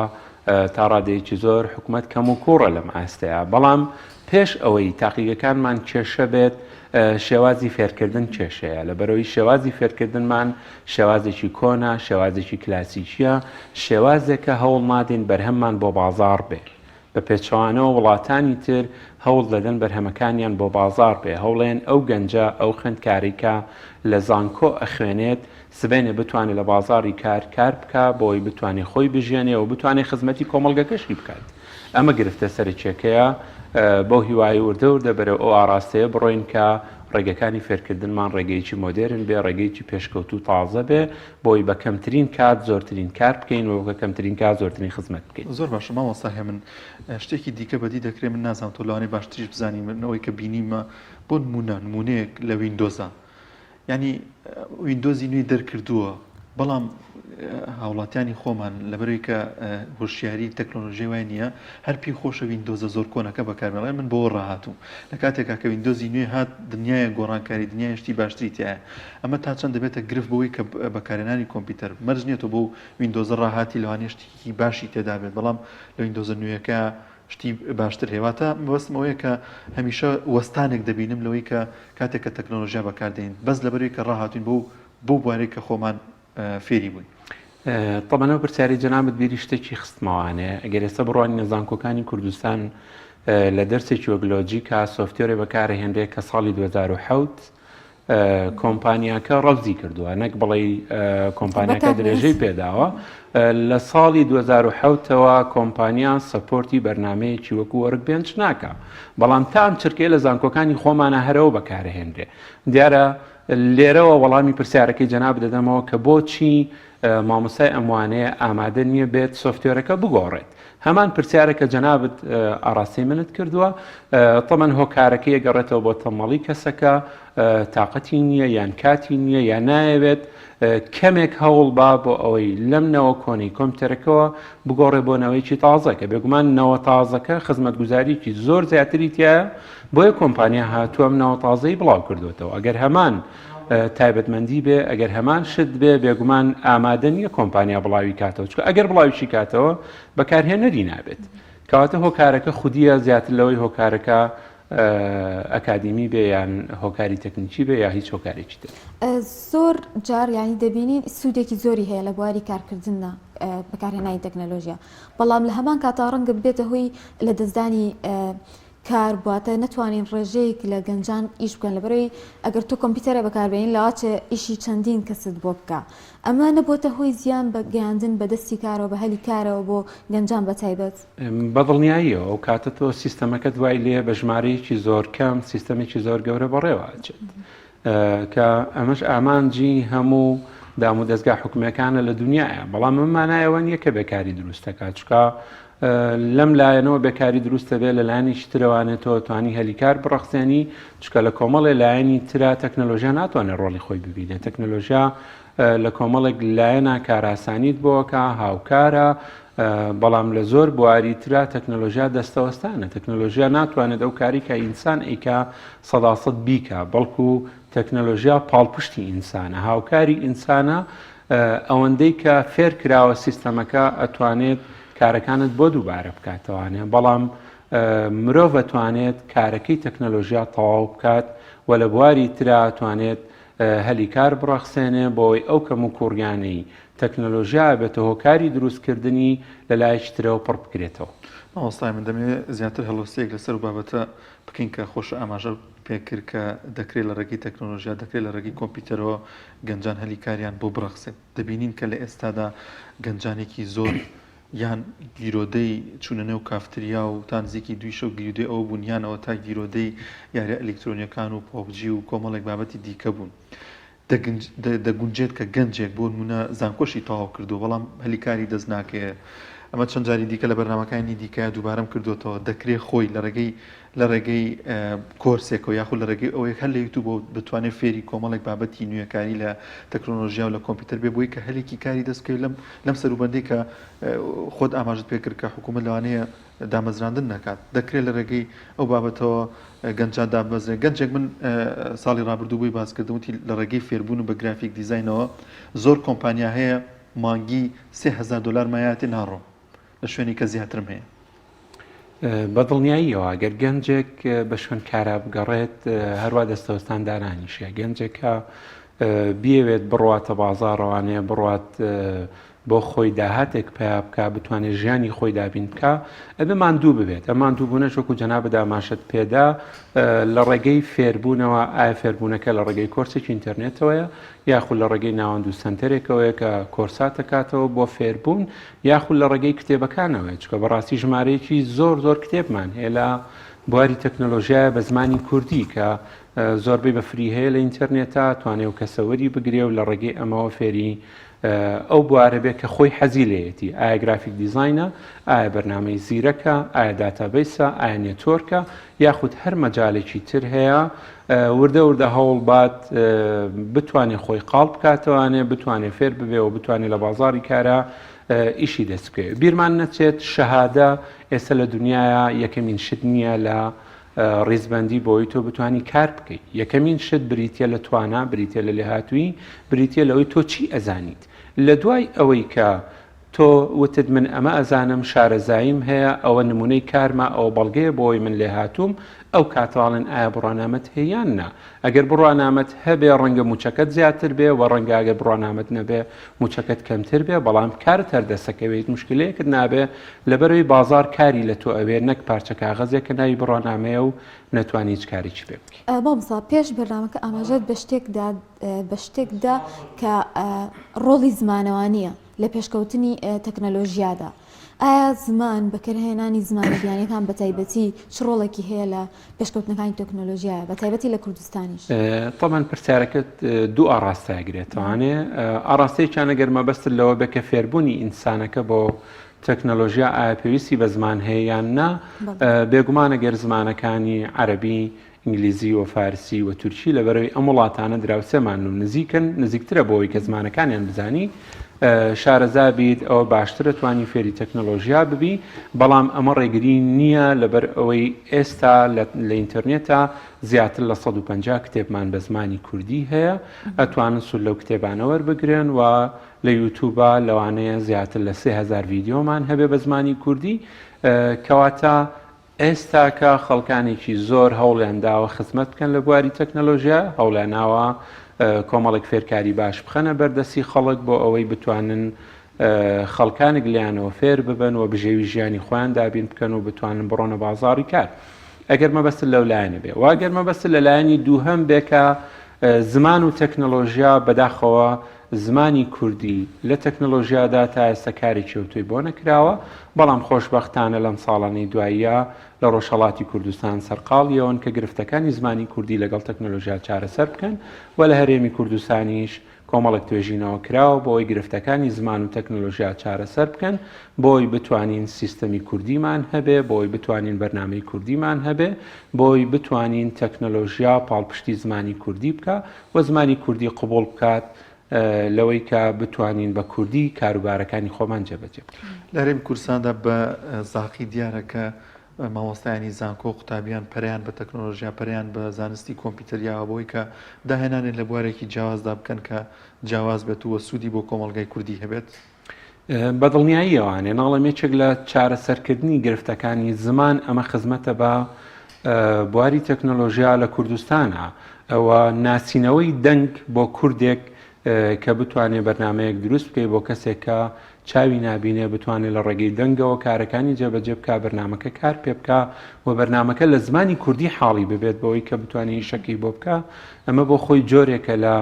تا ڕادەیەکی زۆر حکوومەت کەم و کوڕە لەم ئاستەیە بەڵام پێش ئەوەی تاقیگەکانمان کێشە بێت شێوازی فێرکردن کێشەیە لە بەرەوەی شێوازی فێرکردنمان شێوازێکی کۆنا شێوازێکی کلاسیکیە شێوازێکە هەوڵ نادین بەرهەممان بۆ بازار بێ بە پێچوانەوە وڵاتانی تر هەوڵ دەدەن بەرهەمەکانیان بۆ بازار بێ هەوڵێن ئەو گەنجە ئەو خوێندکاریکە لە زانکۆ ئەخوێنێت سبێنێ بتوانێت لە بازاری کار بکە بۆی بتوانێت خۆی بژێنێ و بتوانێت خزمەتی کۆمەڵگەکەشی بکات ئەمە گرفتە سەرچێکەیە بۆ هیوای وردە بەرەو ئەو ئاراستەیە بڕۆین کە ڕێگەکانی فێرکردنمان ڕێگەیەکی مۆدرن بێ ڕێگەیەکی پێشکەوت و تازە بێ بۆی بە کەمترین کات زۆرترین کار بکەین و بە کەمترین کات زۆرترین خزمەت بکەین. زۆر باشە مامۆستا هێ من شتێکی دیکە بەدی دەکرێت من نازانم تۆ لەوانەیە باشتریش بزانیم منەوەی کە بینیمە بۆ نمونەیەک لە ویندۆزە ینی ویندۆزی نوێی دەرکردووە بەڵام هاوڵاتیانی خۆمان لەبەرەوەی کە هۆشیاری تەکنۆلۆژی وای نییە هەر پێی خۆشە ویندۆزە زۆر کۆنەکە بەکاربێڵێ من بۆ ڕاهاتوو لە کاتێکا کە ویندۆزی نوێ هات دنیای گۆڕانکاری دنیای شتی باشتری تایە ئەمە تا چەند دەبێتە گرفت بەوەی کە بەکارێنانی کۆمپیوتەر مەرج نیێتەوە بۆ ویندۆزە ڕاهاتی لەوانێ شتێکی باشی تێدا بێت بەڵام لە ویندۆزە نوێیەکە شتی باشتر هێواتە بەستمەوەیە کە هەمیشە وەستانێک دەبینم لەوەی کە کاتێک کە تەکنۆلۆژیا بەکاردێن بەس لەبەرەوەی کە ڕاهاتوین بۆ بوارەی کە خۆمان فێری بووین. طبعاً پرسیاری جەنابەت بیری شتێکی خستمەوانێ ئەگەر ئێستا بڕوانی نەزانکۆکانی کوردستان لە دەرسێکی وەگلۆجیکە سۆفتێرێ بەکارهێنرێت کە ساڵی 2007 کۆمپانیاکە ڕەوزی کردووە نەک بڵێ کۆمپانیاکە درێژەی پێداوە لە ساڵی 2007ەوە کۆمپانیا سەپۆرتی بەرنمەیەکی وەکو وەرکبێنچ ناکە بەڵام تا ئەم چرکێ لە زانکۆکانی خۆمانە هەرەوە بەکارهێنرێ دیارە لێرەوە وەڵامی پرسیارەکەی جەناب دەدەمەوە کە بۆچی مامۆستای ئەموانەیە ئامادە نییە بێت سۆفتێرەکە بگۆڕێت هەمان پرسیارەکە جەنابەت ئاڕاستی منت کردووە تەمەن هۆکارەکەی گەڕێتەوە بۆ تەمەڵی کەسەکە تااقەتی نییە یان کاتی نییە یان نایەوێت کەمێک هەوڵ با بۆ ئەوەی لەم نەوە کۆنی کۆمپیوتەرەکەەوە بگۆڕێ بۆ نەوەیکی تازەکە بێگومان نەوە تازەکە خزمەتگوزاریی زۆر زیاتری تایە بۆیە کۆمپانیا هاتووەم نەوە تازەی بڵاو کردوێتەوە ئەگەر هەمان تایبەتمەندی بێ ئەگەر هەمان شت بێ بێگومان ئامادە نییە کۆمپانیا بڵاوی کاتەوە چکە ئەگەر بڵاویشی کاتەوە بەکارهێنەری نابێت کەواتە هۆکارەکە خودیە زیاتر لەوەی هۆکارەکە ئەکادمی بێ یان هۆکاری تەکنیکی بێ یا هیچ هۆکارێکی تر زۆر جار ینی دەبینین سوودێکی زۆری هەیە لە بواری کارکردنە بەکارهێنانی تەکنەلۆژیا بەڵام لە هەمان کاتا ڕەنگە بێتە هۆی لە دەستدانی کار بواتە نتوانین ڕێژەیەک لە گەنجان ئیش بکەن لەبەرەوەی ئەگەر تۆ کۆمپیوتەرە بەکاربێنین لەواچە ئیشی چەندین کەست بۆ بکە ئەمە نەبووتە هۆی زیان بە گەیاندن بە دەستی کارەوە بە هەلی کارەوە بۆ گەنجان بە تایبەت بەدڵنیاییەوە ئەو کاتە تۆ سیستەمەکە دوای لێ بە ژمارەیەکی زۆر کەم سیستەمێکی زۆر گەورە بەڕێوەچێت کە ئەمەش ئامانجی هەموو دام و دەستگا حکومەکانە لە دنیاە بەڵام ئەمانایەوە نییە کە بێکاری دروستەکات چکە لەم لایەنەوە بێکاری دروستە بێ لە لایەنیش ترەوانێتەوە توانی هەلیکار بڕەخسێنی چکە لە کۆمەڵی لایەنی ترا تەکنەلۆژیا ناتوانێت ڕۆڵی خۆی ببینێت تەکنەلۆژیا لە کۆمەڵێک لایەنە کاراسانیت بۆکە هاوکارە بەڵام لە زۆر بواری ترا تەکنەلۆژیا دەستەوەستانە تەکنەلۆژیا ناتوانێت ئەو کاری کە ئینسان ئەیکا 100% بیکە بەڵکو تەکنەلۆژیا پاڵپشتی ئینسانە هاوکاری ئینسانە ئەوەندەی کە فێر کراوە سیستەمەکە ئەتوانێت کارەکانت بۆ دووبارە بکاتەوانێ بەڵام مرۆڤ ئەتوانێت کارەکەی تەکنەلۆژیا تەواو بکات و لە بواری ترا توانێت هەلیکار بڕەخسێنێ بۆی ئەو کەم و کوڕیانەی تەکنەلۆژیا بێتە هۆکاری دروستکردنی لە لایەکی ترەوە پڕ بکرێتەوە مامۆستای من دەمێت زیاتر هەڵوەستەیەک لەسەر بابەتە بکەین کە خۆشە ئاماژە پێکرد کە دەکرێت لە ڕێگەی تەکنۆلۆژیا دەکرێت لە ڕێگەی کۆمپیوتەرەوە گەنجان هەلیکاریان بۆ بڕەخسێت دەبینین کە لە ئێستادا گەنجانێکی زۆر یان گیرۆدەی چوونە و کافتریا و تا نزیکی دویشە و گیرودەی ئەو بوونیانەوە تا گیرۆدەی یاریە ئەلکترۆنیەکان و پۆبجی و کۆمەڵێک بابەتی دیکە بوون دەگونجێت کە گەنجێک بۆ نمونە زانکۆشی تەواو کردو بەڵام هەلیکاری دەست ناکەیە ئەمە چەند جاری دیکە لە بەرنامەکانی دیکە دووبارەم کردوتەوە دەکرێت خۆی لە ڕێگەی کۆرسێکەوە یاخود لە ڕێگەی ئەوەی هەر لە یوتیوب بتوانێت فێری کۆمەڵێک بابەتی نوێکاری لە تەکنۆلۆژیا و لە کۆمپیوتەر بێ بۆی کە هەلێکی کاری دەستکەوێت لەم سەروبەندەی کە خۆت ئاماژت پێکرد کە حکوومەت لەوانەیە دامەزراندن نکات دەکرێت لە ڕێگەی ئەو بابەتەوە گەنجان دابەزرێت گەنجێک من ساڵی ڕابردوو بۆی باسکردوتی لە ڕێگەی فێربوون و بە گرافیک دیزاینەوە زۆر کۆمپانیا هەیە مانگی $3,000 مایاتی ناڕۆ لە شوێنی کە زیاترم هەیە بەدڵنیاییەوە ئەگەر گەنجێک بە شوێن کارا بگەڕێت هەروە دەستەوەستان دارانیشە گەنجێکە بیەوێت بڕواتە بازاڕەوانەیە بڕات بۆ خۆی داهاتێک پیا بکە بتوانێت ژیانی خۆی دابین بکە ئەبێ ماندوو ببێت ئە ماندوو بوونە چۆکو جەناب داماشت پێدا لە ڕێگەی فێربوونەوە ئایا فێربوونەکە لە ڕێگەی کۆرسێکی ئینتەرنێتەوەیە یاخود لە ڕێگەی ناوەند و سنتەرێکەوەیە کە کۆرسات دەکاتەوە بۆ فێربوون یاخود لە ڕێگەی کتێبەکانەوەی چکە بەڕاستی ژمارەیەکی زۆر کتێبمان هەیە لە بواری تەکنۆلۆژیایە بە زمانی کوردی کە زۆربەی بە فری هەیە لە ئینتەرنێتە توانێت و کەسەوەری بگرێ و لە ڕێگەی ئەمەوە فێری ئەو بوارە بێت کە خۆی حەزی لێتی ئایا گرافیک دیزاینە ئایا بەرنامەی زیرەکە ئایا داتابیسە ئایا نێتۆرکە یاخود هەر مەجالێکی تر هەیە وردە هەوڵ بات بتوانێت خۆی قاڵ بکاتەوانێ بتوانێت فێر ببێ و بتوانێت لە بازاری کارە ئیشی دەست بکەوێت بیرمان نەچێت شەهادە ئێستا لە دنیاە یەکەمین شت نییە لە ڕێزبەندی بۆی تۆ بتانی کار بکەیت یەکەمین شت بریتە لە توانە بریتە لە لێهاتووی بریتە لەوەی تۆ چی ئەزانیت لە دوای ئەوەی کە تۆ وتت من ئەمە ئەزانم شارەزاییم هەیە ئەوە نمونەی کارمە ئەو بەڵگەیە بۆی من لێ هاتووم ئەو کاتاڵن ئایا بڕوانامەت هەیەیان نا ئەگەر بڕوانامەت هەبێ ڕەنگە موچەکەت زیاتر بێ و ڕەنگە ئەگەر بڕوانامەت نەبێ موچەکەت کەمتر بێ بەڵام کارت هەردەسەکەوێت مشکلەیەکت نابێ لەبەرەوەی بازار کاری لە تۆ ئەوێ نەک پارچە کاغەزێک کە ناوی بڕوانامەیە و نەتوانی هیچ کارێکی پێ بکەیت بۆمسا پێش بەرنامەکە ئاماژەت بە شتێکدا کە ڕۆڵی زمانەوانیە لە پێشکەوتنی تەکنەلۆژیادا ئایا زمان بەکارهێنانی زمانە بیانەکان بە تایبەتی چ ڕۆڵێکی هەیە لە پێشکەوتنەکانی تەکنۆلۆژیایە بە تایبەتی لە کوردستانیش تەمان پرسیارەکەت دوو ئاڕاستایگرێتوانێ ئاڕاستەیەکیان ئەگەر مەبەست لەوە بێ کە فێربوونی ئینسانەکە بۆ تەکنۆلۆژیا ئایا پێویستی بە زمان هەیە یان نا بێگومانە گەر زمانەکانی عەرەبی ئینگلیزی و فارسی و تورکی لەبەرەوەی ئەم وڵاتانە دراوسێمان و نزیکترە بۆەوەی کە زمانەکانیان بزانی شارەزا بیت ئەوە باشترە توانی فێری تەکنۆلۆژیا ببی بەڵام ئەمە ڕێگری نییە لەبەر ئەوەی ئێستا لە ئینتەرنێتە زیاتر لە 150 کتێبمان بە زمانی کوردی هەیە ئەتوانن سول لەو کتێبانەوە بگرن و لە یوتیوبە لەوانەیە زیاتر لە 3000 ڤیدیۆمان هەبێ بە زمانی کوردی کەواتە ئێستا کە خەڵکانێکی زۆر هەوڵیان داوە خزمەت بکەن لە بواری تەکنۆلۆژیا هەوڵیاناوە کۆمەڵێک فێرکاری باش بخەنە بەردەستی خەڵک بۆ ئەوەی بتوانن خەڵکانێک لیانەوە فێر ببن و بژێوی ژیانی خۆیان دابین بکەن و بتوانن بڕۆنە بازاری کار ئەگەر مەبەست لەو لایەنە بێ واگەر مەبەست لە لایەنی دووهەم بێکە زمان و تەکنۆلۆژیا بەداخەوە زمانی کوردی لە تەکنۆلۆژیادا تا ئێستا کاری کێوتوی بۆ نەکراوە بەڵام خۆشبەختانە لەم ساڵانەی دواییە لە ڕۆژهەڵاتی کوردستان سەرقاڵیەوەن کە گرفتەکانی زمانی کوردی لەگەڵ تەکنۆلۆژیا چارەسەر بکەن و لە هەرێمی کوردستانیش کۆمەڵک توێژینەوە کراوە بۆی گرفتەکانی زمان و تەکنۆلۆژیا چارەسەر بکەن بۆی بتوانین سیستەمی کوردیمان هەبێ بۆی بتوانین بەرنامەی کوردیمان هەبێ بۆی بتوانین تەکنۆلۆژیا پاڵپشتی زمانی کوردی بکە و زمانی کوردی قبول بکات لەوەی کە بتوانین بە کوردی کاروبارەکانی خۆمان جێبەجێ لە هەرێمی کوردستاندا بە زاقی دیارەکە مامۆستایانی زانکۆ قوتابیان پەریان بە تەکنۆلۆژیا پەریان بە زانستی کۆمپیوتەریاوە بۆی کە داهێنانێت لە بوارێکی جیاوازدا بکەن کە جیاواز بێت و سوودی بۆ کۆمەڵگای کوردی هەبێت بەدڵنیاییەوانێ ناڵەمێچێک لە چارەسەرکردنی گرفتەکانی زمان ئەمە خزمەتە بە بواری تەکنۆلۆژیا لە کوردستانە ئەوە ناسینەوەی دەنگ بۆ کوردێک کە بتوانێت بەرنمەیەک دروست بکەیت بۆ کەسێک کە چاوی نابینێ بتوانێت لە ڕێگەی دەنگەوە کارەکانی جێبەجێ بکە بەرنمەکە کار پێ بکە و بەرنمەکە لە زمانی کوردی حاڵی ببێت بەوەی کە بتوانێت شەکی بۆ بکە ئەمە بۆ خۆی جۆرێکە لە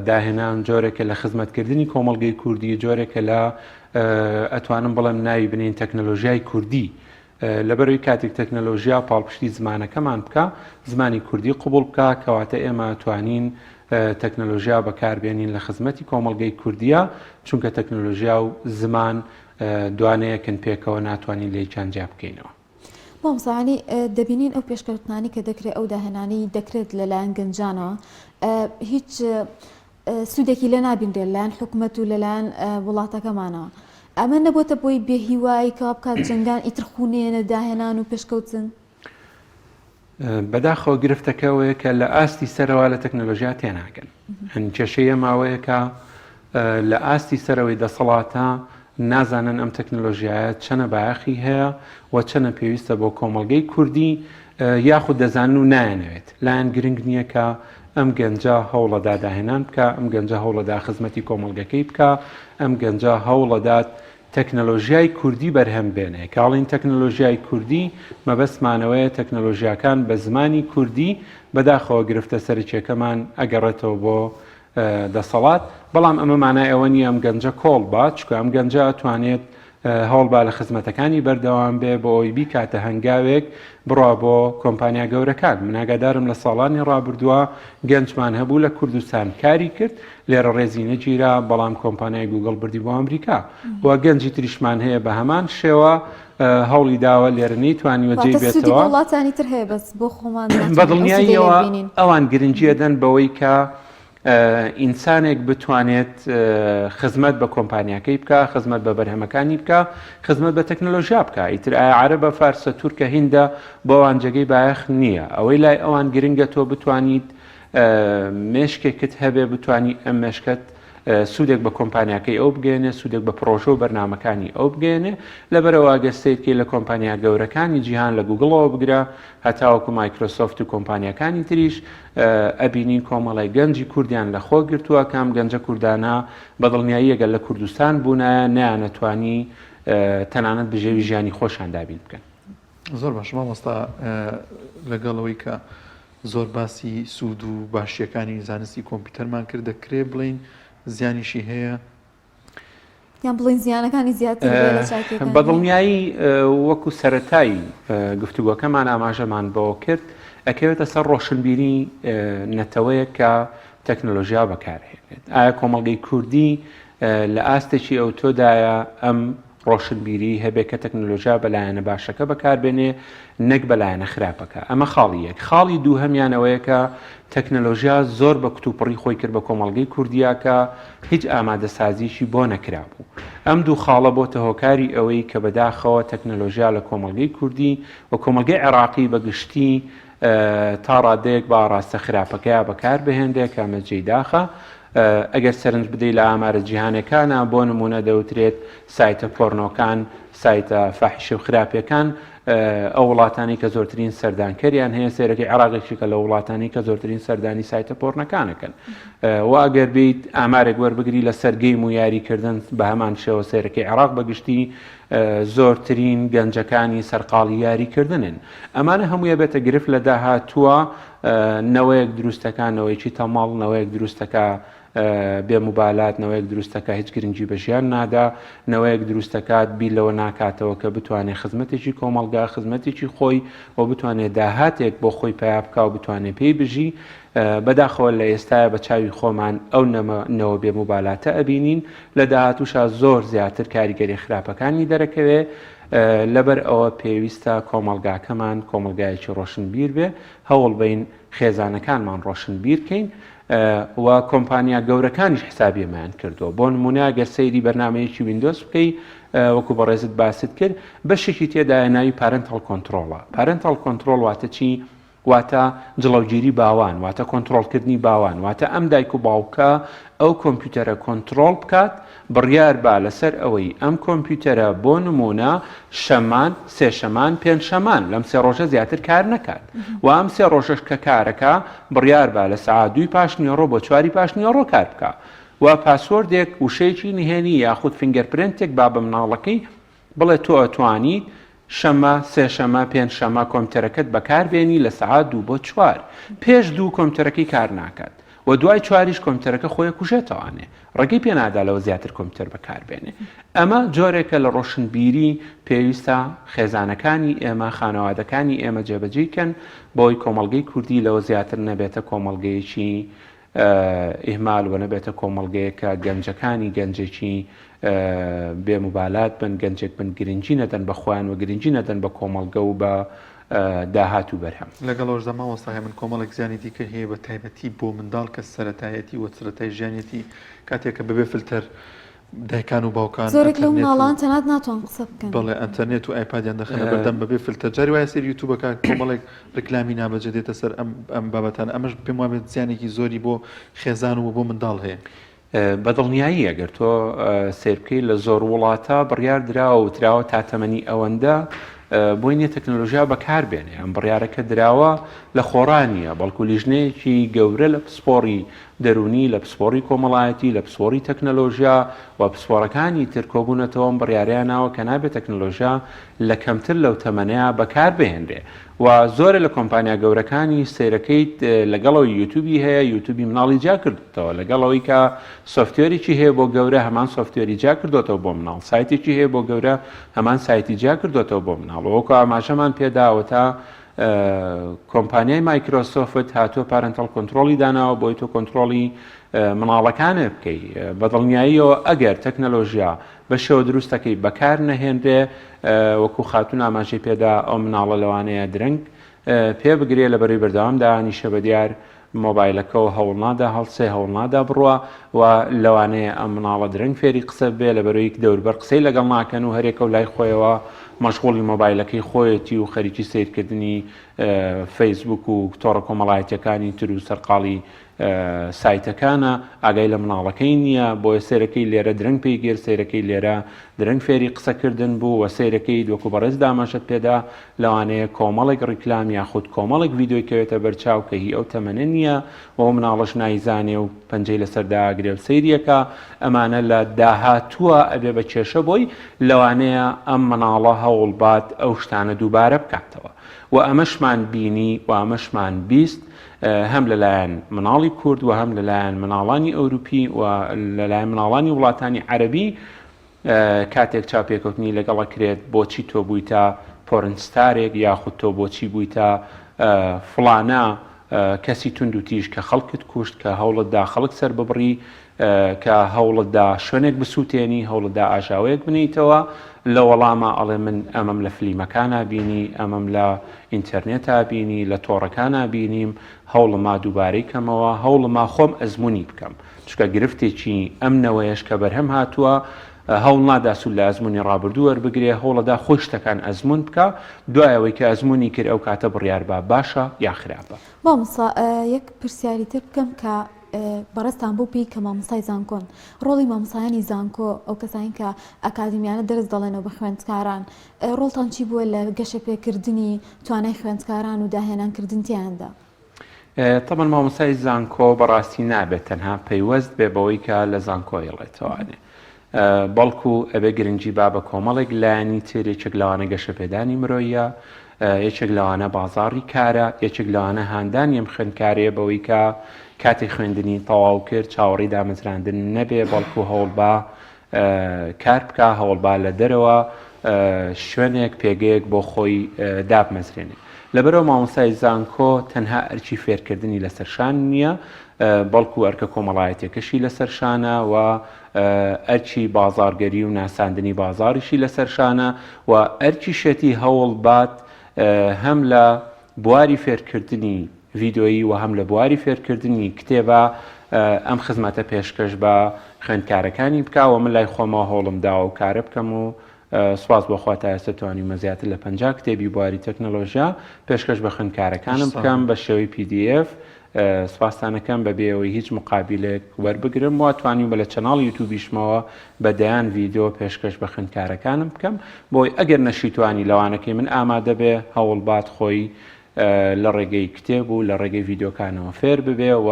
داهێنان جۆرێکە لە خزمەتکردنی کۆمەڵگەی کوردی جۆرێکە لە ئەتوانم بڵێم ناوی بنین تەکنۆلۆژیای کوردی لەبەرەوەی کاتێک تەکنۆلۆژیا پاڵپشتی زمانەکەمان بکە زمانی کوردی قبول بکە کەواتە ئێمە توانین تەکنۆلۆژیا بەکاربێنین لە خزمەتی کۆمەڵگەی کوردیە چونکە تەکنۆلۆژیا و زمان دوانەیەکن پێکەوە ناتوانین لێ جانجیا بکەینەوە. مامۆستاانی دەبینین ئەو پێشکەوتنانی کە دەکرێت ئەو داهێنانی دەکرێت لەلایەن گەنجانەوە هیچ سوودێکی لێ نابینرێت لەلایەن حکوومەت و لەلایەن وڵاتەکەمانەوە. ئەمە نەبووتە بۆی بێهیوایی کە بکات جنگان ئیترخونێنە داهێنان و پێشکەوتن؟ بەداخەوە گرفتەکەوەیە کە لە ئاستی سەرەوە لە تەکنۆلۆژیا تێناگەن. هەن کێشەیە ماوەیەکە لە ئاستی سەرەوەی دەسەڵاتە نازانن ئەم تەکنۆلۆژیایە چەنە بایەخی هەیە و چەنە پێویستە بۆ کۆمەڵگەی کوردی یاخود دەزانن و نایەنەوێت. لایەن گرنگ نییە کە ئەم گەنجە هەوڵەدا داهێنان بکە، ئەم گەنجە هەوڵەدا خزمەتی کۆمەڵگەکەی بکە، ئەم گەنجە هەوڵەدات تەکنۆلۆژیای کوردی بەرهەم بێنێ. کاڵین تەکنۆلۆژیای کوردی مەبەستمانەوەیە تەکنۆلۆژیاکان بە زمانی کوردی بەداخەوە گرفتە سەرچێکەکەمان ئەگەڕێتەوە بۆ دەسەڵات. بەڵام ئەمە مانای ئەوە نیە ئەم گەنجە کۆڵ بات، چکە ئەم گەنجە ئەتوانێت هەوڵبا لە خزمەتەکانی بەردەوام بێ بۆ ئەوی بیکاتە هەنگاوێک بڕوا بۆ کۆمپانیا گەورەکان. من ئاگادارم لە ساڵانی ڕابردووە گەنجمان هەبوو لە کوردستان کاری کرد، لێرە ڕێزی نەگیرا، بەڵام کۆمپانیای گوگڵ بردی بۆ ئەمریکا و گەنجی تریشمان هەیە بە هەمان شێوە هەوڵی داوە لێرە نەیتوانیوە جێی بێتەوە. وڵاتانی تر هەیە بەس بۆ خۆمان بەدڵنیاییەوە ئەوان گرنگیەدەن بەوەی کە ئینسانێک بتوانێت خزمەت بە کۆمپانیاکەی بکە، خزمەت بە بەرهەمەکانی بکە، خزمەت بە تەکنۆلۆژیا بکە. ئیتر ئایا عەرەبە، فارسە، تورکە، هیندە بۆ ئەوان جێگەی بایەخ نییە. ئەوەی لای ئەوان گرنگە تۆ بتوانیت مێشکێکت هەبێ بتانی ئەم مێشکت سوودێک بە کۆمپانیاکەی ئەو بگەێنێ، سوودێک بە پرۆژە و بەرنامەکانی ئەو بگەێنێ. لەبەرەوە ئەگەستەیەکی لە کۆمپانیا گەورەکانی جیهان لە گوگڵەوە بگرە هەتاوەکو مایکرۆسۆفت و کۆمپانیەکانی تریش ئەبینین کۆمەڵی گەنجی کوردیان لە خۆ گرتووە کام گەنجە کوردانە بەدڵنیاییەگەل لە کوردستان بوونایە نیانەتوانی تەنانەت بژێوی ژیانی خۆشان دابین بکەن. زۆر باش مامۆستا لەگەڵەوەی کە زۆر باسی سوود و باشیەکانی زانستی کۆمپیوتەرمان کرد دەکرێ بڵین زیانیشی هەیە یان بڵین زیانەکانی زیاتر بەدڵنیایی وەکو سەرەتایی گفتوگۆکەمان ئاماژەمان بەوە کرد ئەکەوێتە سەر ڕۆشنبیری نەتەوەیە کە تەکنۆلۆژیا بەکارهێنێت. ئایا کۆمەڵگەی کوردی لە ئاستێکی ئەو تۆدایە ئەم ڕۆشنبیری هەبێت کە تەکنۆلۆژیا بەلایەنە باشەکە بەکاربێنێ نەک بەلایەنە خراپەکە. ئەمە خاڵی یەک. خاڵی دوو هەمیانەوەیە کە تەکنۆلۆژیا زۆر بە کتوپڕی خۆی کرد بە کۆمەڵگەی کوردیا کە هیچ ئامادەسازیشی بۆ نەکرابوو. ئەم دوو خاڵە بۆتە هۆکاری ئەوەی کە بەداخەوە تەکنۆلۆژیا لە کۆمەڵگەی کوردی و کۆمەڵگەی عێراقی بەگشتی تا ڕادەیەک با ڕاستە خراپەکەیە بەکار بهێندێک ئەمەجێی داخە. ئەگەر سەرنج بدەیت لە ئامارە جیهانەکانە بۆ نمونە دەوترێت سایتە پۆرنۆکان، سایتە فاحیشە و خراپیەکان ئەو وڵاتانی کە زۆرترین سەردانکەریان هەیە سێرەکەی عێراقێکی کە لە وڵاتانی کە زۆرترین سەردانی سایتە پۆرنەکانەکەن. و ئەگەر بیت ئامارێک وەربگری لە سەرگەیم و یاریکردن بە هەمان شێوە سێرەکەی عێراق بەگشتی زۆرترین گەنجەکانی سەرقاڵی یاریکردنن. ئەمانە هەموویە بێتە گرفت لە داهاتووە نەوەیەک دروستەکانەوەیکی تەماڵ نەوەیەک دروستەکە بێموبالات نەوەیەک دروستەکە هیچ گرنگی بە ژیان نادا نەوەیەک دروستەکات بیر لەوە ناکاتەوە کە بتوانێت خزمەتێکی کۆمەڵگا خزمەتێکی خۆی و بتوانێت داهاتێک بۆ خۆی پیا بکە و بتوانێت پێی بژی. بەداخەوە لە ئێستاە بە چاوی خۆمان ئەو نەوە بێموبالاتە ئەبینین لە داهاتووشا زۆر زیاتر کاریگەری خراپەکانی دەرەکەوێ. لەبەر ئەوە پێویستە کۆمەڵگاکەمان کۆمەلگایەکی ڕۆشنبیر بێ هەوڵ بین خێزانەکانمان ڕۆشنبیر بکەین و کۆمپانیا گەورەکانیش حسابیەمان کردووە. بۆ نمونە گەر سەیری بەرنامەیەکی ویندۆز بکەی وەکو بەڕێزت باست کرد بەشێکی تێدایە ناوی پارنتال کۆنترۆڵە. پارنتال کۆنترۆڵ واتە چی؟ واتە جڵەوگیری باوان، واتە کۆنترۆڵکردنی باوان، واتە ئەم دایک و باوکە ئەو کۆمپیوتەرە کۆنترۆڵ بکات بڕیار با لەسەر ئەوەی ئەم کۆمپیوتەرە بۆ نمونە شەمان، سێ شەمان، پێنج شەمان لەم سێ ڕۆژە زیاتر کار نەکات و ئەم سێ ڕۆژەش کە کارەکە بڕیار با لە سەعات 2 پاشنیۆڕۆ بۆ 4 پاشنیۆڕۆ کار بکە و پاسوەردێک وشەیەکی نهێنی یاخود فینگەرپرنتێک با بە مناڵەکەی بڵێ تۆ ئەتوانیت شەمە، سێ شەمە، پێنج شەمە کۆمپیوتەرەکەت بەکاربێنی لە سەعات 2 بۆ 4 پێش 2 کۆمپیوتەرەکەی کار ناکات و دوای 4 کۆمپیوتەرەکە خۆی کوژێتەوانێ ڕێگەی پێنادا لەوە زیاتر کۆمپیوتەر بەکاربێنێ. ئەمە جۆرێکە لە ڕۆشنبیری پێویستە خێزانەکانی ئێمە خانەوادەکانی ئێمە جێبەجێکەن بۆی کۆمەڵگەی کوردی لەوە زیاتر نەبێتە کۆمەڵگەیەکی ئیهمال و نەبێتە کۆمەڵگەیەکە گەنجەکانی گەنجێکی بێموبالات بن گەنجێک بن گرنگی نەدەن بە خۆیان و گرنگی نەدەن بە کۆمەڵگە و بە داهات و بەرهەم لەگەڵەوەشدا مامۆستا من کۆمەڵێک زیانێتی کە هەیە بە تایبەتی بۆ منداڵ کە سەرەتایەتی و سەرەتای ژیانێتی کاتێککە بەبێ فلتەر دایکان و باوکان زۆرێک لەو مناڵان تەنات ناتوان قسە بکەن بەڵێ ئەتەرنێت و ئایپادیان دەخەنە بەردەم بەبێ فلتەر جاری وایە سەر یوتوبەکە کۆمەڵێک ڕکلامی نابەجێ دێتە سەر ئەم بابەتان ئەمەش پێم وابێت زیانێکی زۆری بۆ خێزان و بۆ منداڵ هەیە بەدڵنیایی ئەگەر تۆ سیر بکەی لە زۆر وڵاتە بڕیار دراوە و تراوە تا تەمەنی ئەوەندە بۆی نیە تەکنۆلۆژیا بەکاربێنێ ئەم بڕیارەکە دراوە لە خۆڕانیە بەڵکو لیژنەیەکی گەورە لە پسپۆڕی دەرونی لە پسپۆڕی کۆمەڵایەتی لە پسپۆڕی تەکنۆلۆژیا و پسپۆڕەکانی تر کۆبوونەتەوە بڕیاریانەوە کە نابێت تەکنۆلۆژیا لە کەمتر لەو تەمەنەیە بەکاربهێنرێ و زۆرە لە کۆمپانیا گەورەکانی سیرەکەیت لەگەڵەوەی یوتوبی هەیە یوتوبی مناڵی جا کردوتەوە لەگەڵەوەی کە سۆفتوێریی هەیە بۆ گەورە هەمان سۆفتوێری جا کردوتەوە بۆ مناڵ سایتێکی هەیە بۆ گەورە هەمان سایتی جا کردوتەوە بۆ مناڵ وەکو ئاماژەمان پێداوە تا کۆمپانیای مایکرۆسۆفت هاتووە پارنتەڵ کۆنتترۆلی داناوە بۆی تۆ کۆنتترۆلی مناڵەکانە بکەی بەدڵنیاییەوە ئەگەر تەکنەلۆژیا بە شێوە دروستەکەی بەکار نەهێنرێ وەکو خاتون ئاماژەی پێدا ئەو مناڵە لەوانەیە درەنگ پێ بگرێ لە بەروی بەردەوامدا نیشە بە دیار مۆبایلەکەەوە هەوڵنادا هەڵسێ هەوڵنادا بڕوە و لەوانەیە ئەم مناڵە درەنگ فێری قسە بێ لە بەرەوەی دەوربەر قسەی لەگەڵ ناکەن و هەرێکە و لای خۆیەوە مەشغوڵی مۆبایلەکەی خۆیەتی و خەریکی سیرکردنی فەیسبوک و تۆڕە کۆمەڵایەتەکانی تر و سەرقاڵی سایتەکانە ئاگای لە مناڵەکەی نییە بۆیە سیرەکەی لێرە درەنگ پێیگیر سیرەکەی لێرە درەنگ فێری قسەکردن بوو و سیرەکەی دۆکو بەڕێز دامەشت پێدا لەوانەیە کۆمەڵێک ڕیکلام یاخود کۆمەڵێک ڤیدۆی کەوێتە بەرچاو کە هی ئەو تەمەنە نییە و مناڵەش نایزانێ و پەنجەی لەسەرداگرێ و سیریەکە ئەمانە لە داهاتووە ئەبێ بە کێشە بۆی لەوانەیە ئەم مناڵە هەوڵبات ئەو شتانە دووبارە بکاتەوە و ئەمەشمان بینی و ئەمەشمان بیست هەم لەلایەن مناڵی کورد و هەم لەلایەن مناڵانی ئەوروپی و لەلایەن مناڵانی وڵاتانی عەرەبی کاتێک چاپێکەوتنی لەگەڵە کرێت بۆچی تۆ بوویتە پۆرنستارێک یاخود تۆ بۆچی بوویتە فڵانە کەسی تونند و تیژ کە خەڵکت کوشت کە هەوڵتدا خەڵک سەر ببڕی کە هەوڵتدا شوێنێک بسووتێنی هەوڵتدا ئاژاوەیەک بنیتەوە لە وەڵامە ئەڵێ من ئەمەم لە فلیمەکانە بینی ئەمەم لە ئینتەرنێتە بینی لە تۆڕەکانە بینیم هەوڵما دووبارەی کەمەوە هەوڵما خۆم ئەزمموی بکەم چکە گرفتێکی ئەم نەوەیەش کە بەرهەم هاتووە هەوڵ ناداسوول لە ئەزمموی ڕابردوو وەربگرێ هەوڵەدا خۆی شتەکان ئەزمون بکە دوایەوەی کە ئەزمموی کرد ئەو کاتە بڕیار بە باشە یا خراپە مامۆستا یەک پرسیاری تر بکەم کە بەڕستان بۆ پێی کە مامۆستای زانکۆن ڕۆڵی مامۆسایانی زانکۆ ئەو کەسانی کە ئەکادمیانە دەرس دەڵێنەوە بە خوێندکاران ڕۆڵتان چی بووە لە گەشە پێکردنی توانای خوێندکاران و داهێنانکردن تیاندا تەمەن مامۆستای زانکۆ بەڕاستی نابێت تەنها پەیوەست بێ بەوەی کە لە زانکۆ یڵێتەوانێ بەڵکو ئەبێ گرنگی با بە کۆمەڵێک لایەنی تر یەکێک لەوانە گەشە پێدانی مرۆیە یەکێک لەوانە بازاڕی کارە یەکێک لەوانە هاندانی ئەم خوێندکارەیە بەوەی کە کاتی خوێندنی تەواو کرد چاوەڕی دامەزراندن نەبێ بەڵکو هەوڵ بە کار بکە هەوڵ با لە دەرەوە شوێنێک پێگەیەک بۆ خۆی دابمەزرێنێ لەبەرەوە مامۆستای زانکۆ تەنها ئەرکی فێرکردنی لەسەرشان نییە بەڵکو ئەرکە کۆمەڵایەتێکەشی لەسەرشانە و ئەرکی بازارگەری و ناساندنی بازاریشی لەسەرشانە و ئەرکی شێتی هەوڵ بات هەم لە بواری فێرکردنی ڤیدۆیی و هەم لە بواری فێرکردنی کتێبە ئەم خزمەتە پێشکەش بە خوێندکارەکانی بکەوە من لای خۆمەوە هەوڵم داوە و کارە بکەم و سواز بۆخوا تا ئێستا توانیمە زیاتر لە 50 کتێبی بواری تەکنۆلۆژیا پێشکەش بە خوێندکارەکانم بکەم بە شێوەی PDF سوپاسانەکەم بەبێەوەی هیچ مقابلێک وەربگرم و توانیم بە لە چەناڵ یوتوبیشمەوە بەدەیان ڤیدۆ پێشکەش بە خوێندکارەکانم بکەم بۆی ئەگەر نەشیتوانی لەوانەکەی من ئامادە بێ هەوڵ بات خۆی لە ڕێگەی کتێب و لە ڕێگەی ڤیدۆکانەوە فێر ببێ و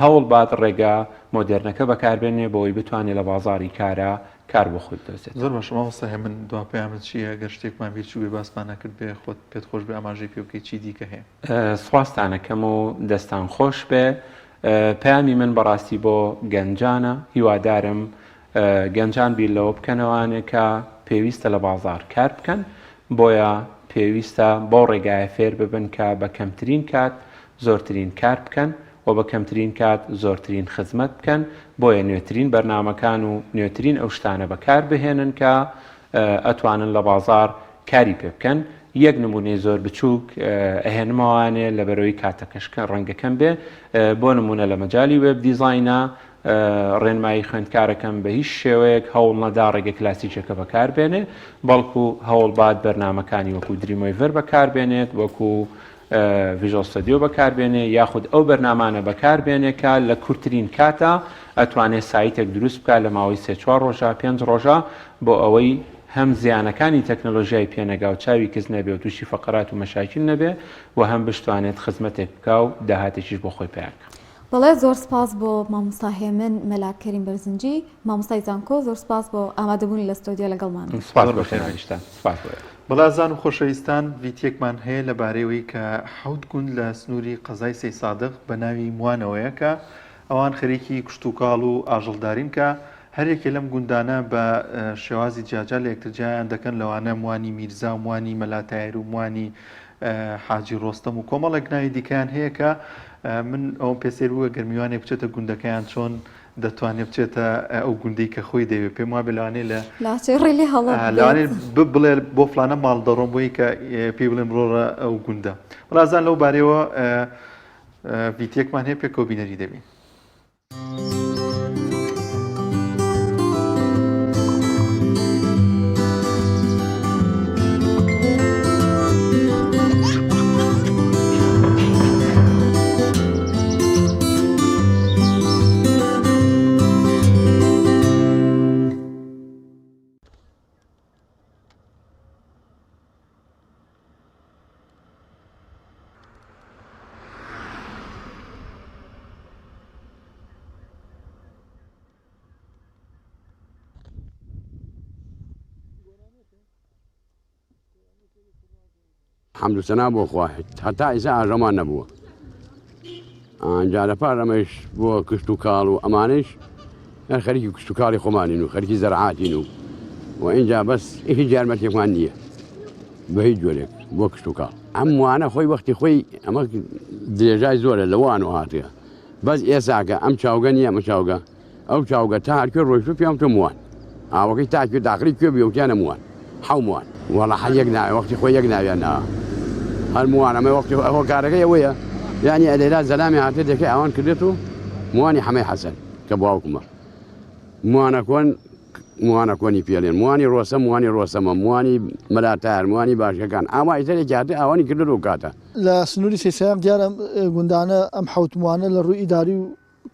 هەوڵ بات ڕێگا مۆدرنەکە بەکاربێنێ بۆی بتوانێت لە بازاری کارە کار بۆ خۆت دەستێت زۆر باشە مامۆستا من دوا پێیامت چیە گەر شتێکمان بێت چوبێ باسمان نەکرد بێ خۆت پێت خۆش بێ ئاماژەی پێ بکەی چی دیکە هەیە سوپاسانەکەم و دەستان خۆش بێ پەیامی من بەڕاستی بۆ گەنجانە هیوادارم گەنجان بیر لەوە بکەنەوانێک کە پێویستە لە بازار کار بکەن بۆیە پێویستە بۆ ڕێگایە فێر ببن کە بە کەمترین کات زۆرترین کار بکەن و بە کەمترین کات زۆرترین خزمەت بکەن بۆیە نوێترین بەرنامەکان و نوێترین ئەو شتانە بەکار بهێنن کە ئەتوانن لە بازار کاری پێ بکەن. یەک نمونەی زۆر بچووک ئەهێنمەوانێ لە بەرەوەی کاتەکەشکە ڕەنگەکەم بێ بۆ نمونە لە مەجای وێب دیزاینە ڕێنمایی خوێندکارەکەم بە هیچ شێوەیەک هەوڵ نەدا ڕێگە کلاسیکەکە بەکاربێنێ بەڵکو هەوڵ باد بەرنامەکانی وەکو دریمۆیڤەر بەکاربێنێت وەکو ڤیژۆل ستودیۆ بەکاربێنێ یاخود ئەو بەرنامانە بەکاربێنێ کە لە کورتترین کاتە ئەتوانێت سایتێک دروست بکە لە ماوەی 3-4 ڕۆژە 5 ڕۆژە بۆ ئەوەی هەم زیانەکانی تەکنۆلۆژیای پێنەگا و چاوی کەس نەبێ و تووشی فەقەرات و مەشاکیل نەبێ و هەم بشتوانێت خزمەتێک بکە و داهاتێکیش بۆ خۆی پیاکە. بەڵێ زۆر سپاس بۆ مامۆستا هێمن مەلاکەریم بەرزنجی مامۆستای زانکۆ زۆر سپاس بۆ ئامادەبوونی لە ستۆدیۆ لەگەڵمان. بەڵازان و خۆشەویستان ڤیدیۆکمان هەیە لەبارەوەی کە 7 گوند لە سنووری قەزای سەی سادق بە ناوی موانەوەیە کە ئەوان خەریکی کشت و کاڵ و ئاژەڵدارین کە هەرێکێ لەم گوندانە بە شێوازی جیاجا لە یەکترجیان دەکەن لەوانە موانی میرزا و موانی مەلاتایر و موانی حاجی ڕۆستەم و کۆمەڵێک ناوی دیکەیان هەیە کە من ئەوم پێسێر بووە گەرمیوانێک بچێتە گوندەکەیان چۆن دەتوانێت بچێتە ئەو گوندەی کە خۆی دەوێت پێم وابێ لەوانێ لەوانێ بڵێ بۆ فلانە ماڵ دەڕۆم بۆی کە پێی بڵێن بڕۆڕە ئەو گوندە. بەڵازان لەو بارەوە ڤیدیۆکمان هەیە پێکەوە بینەری دەبین. حەمد و سەنا بۆ خوا هەتا ئیسا ئاژەمان نەبووە ئەنجا لە پاش ئەمەش بۆ کشت و کاڵ و ئەمانش خەریکی کشت و کاڵی خۆمانین و خەریکی زەرعاتین و اینجا بەس هیچ یارمەتێکمان نییە بە هیچ جۆرێک بۆ کشت و کاڵ ئەم وانە خۆی وەختی خۆی ئەمە درێژای زۆرە لەوان و هاتووە بەس ئێساکە ئەم چاوگە نییە ئەمە چاوگە ئەو چاوگە تا هەرکوێ ڕۆیشت پێم تۆ موان ئاوەکەی تاکوێ داخلی کوێ بیوتیانە موان حومان وەڵا هەر یەک ناوێ وەختی خۆی یەک ناویان ناوە هەر موان ئەمە وەختی ئەوە کارەکەی ئەوەیە یعنی ئەلێلا زەلامی هاتێ دەکەی ئەوان کردێت و موانی حەمەی حەسەن کە باوکمە موانە کۆنی پێڵێن موانی ڕۆسە موانی ڕۆسەمە موانی مەلاتار موانی باشەکان ئاوا ئیتەرێکی هاتێ ئەوانی کردن و کاتە لە سنووری سێسایق دیارە گوندانە ئەم حوتموانە لە ڕووی ئیداری و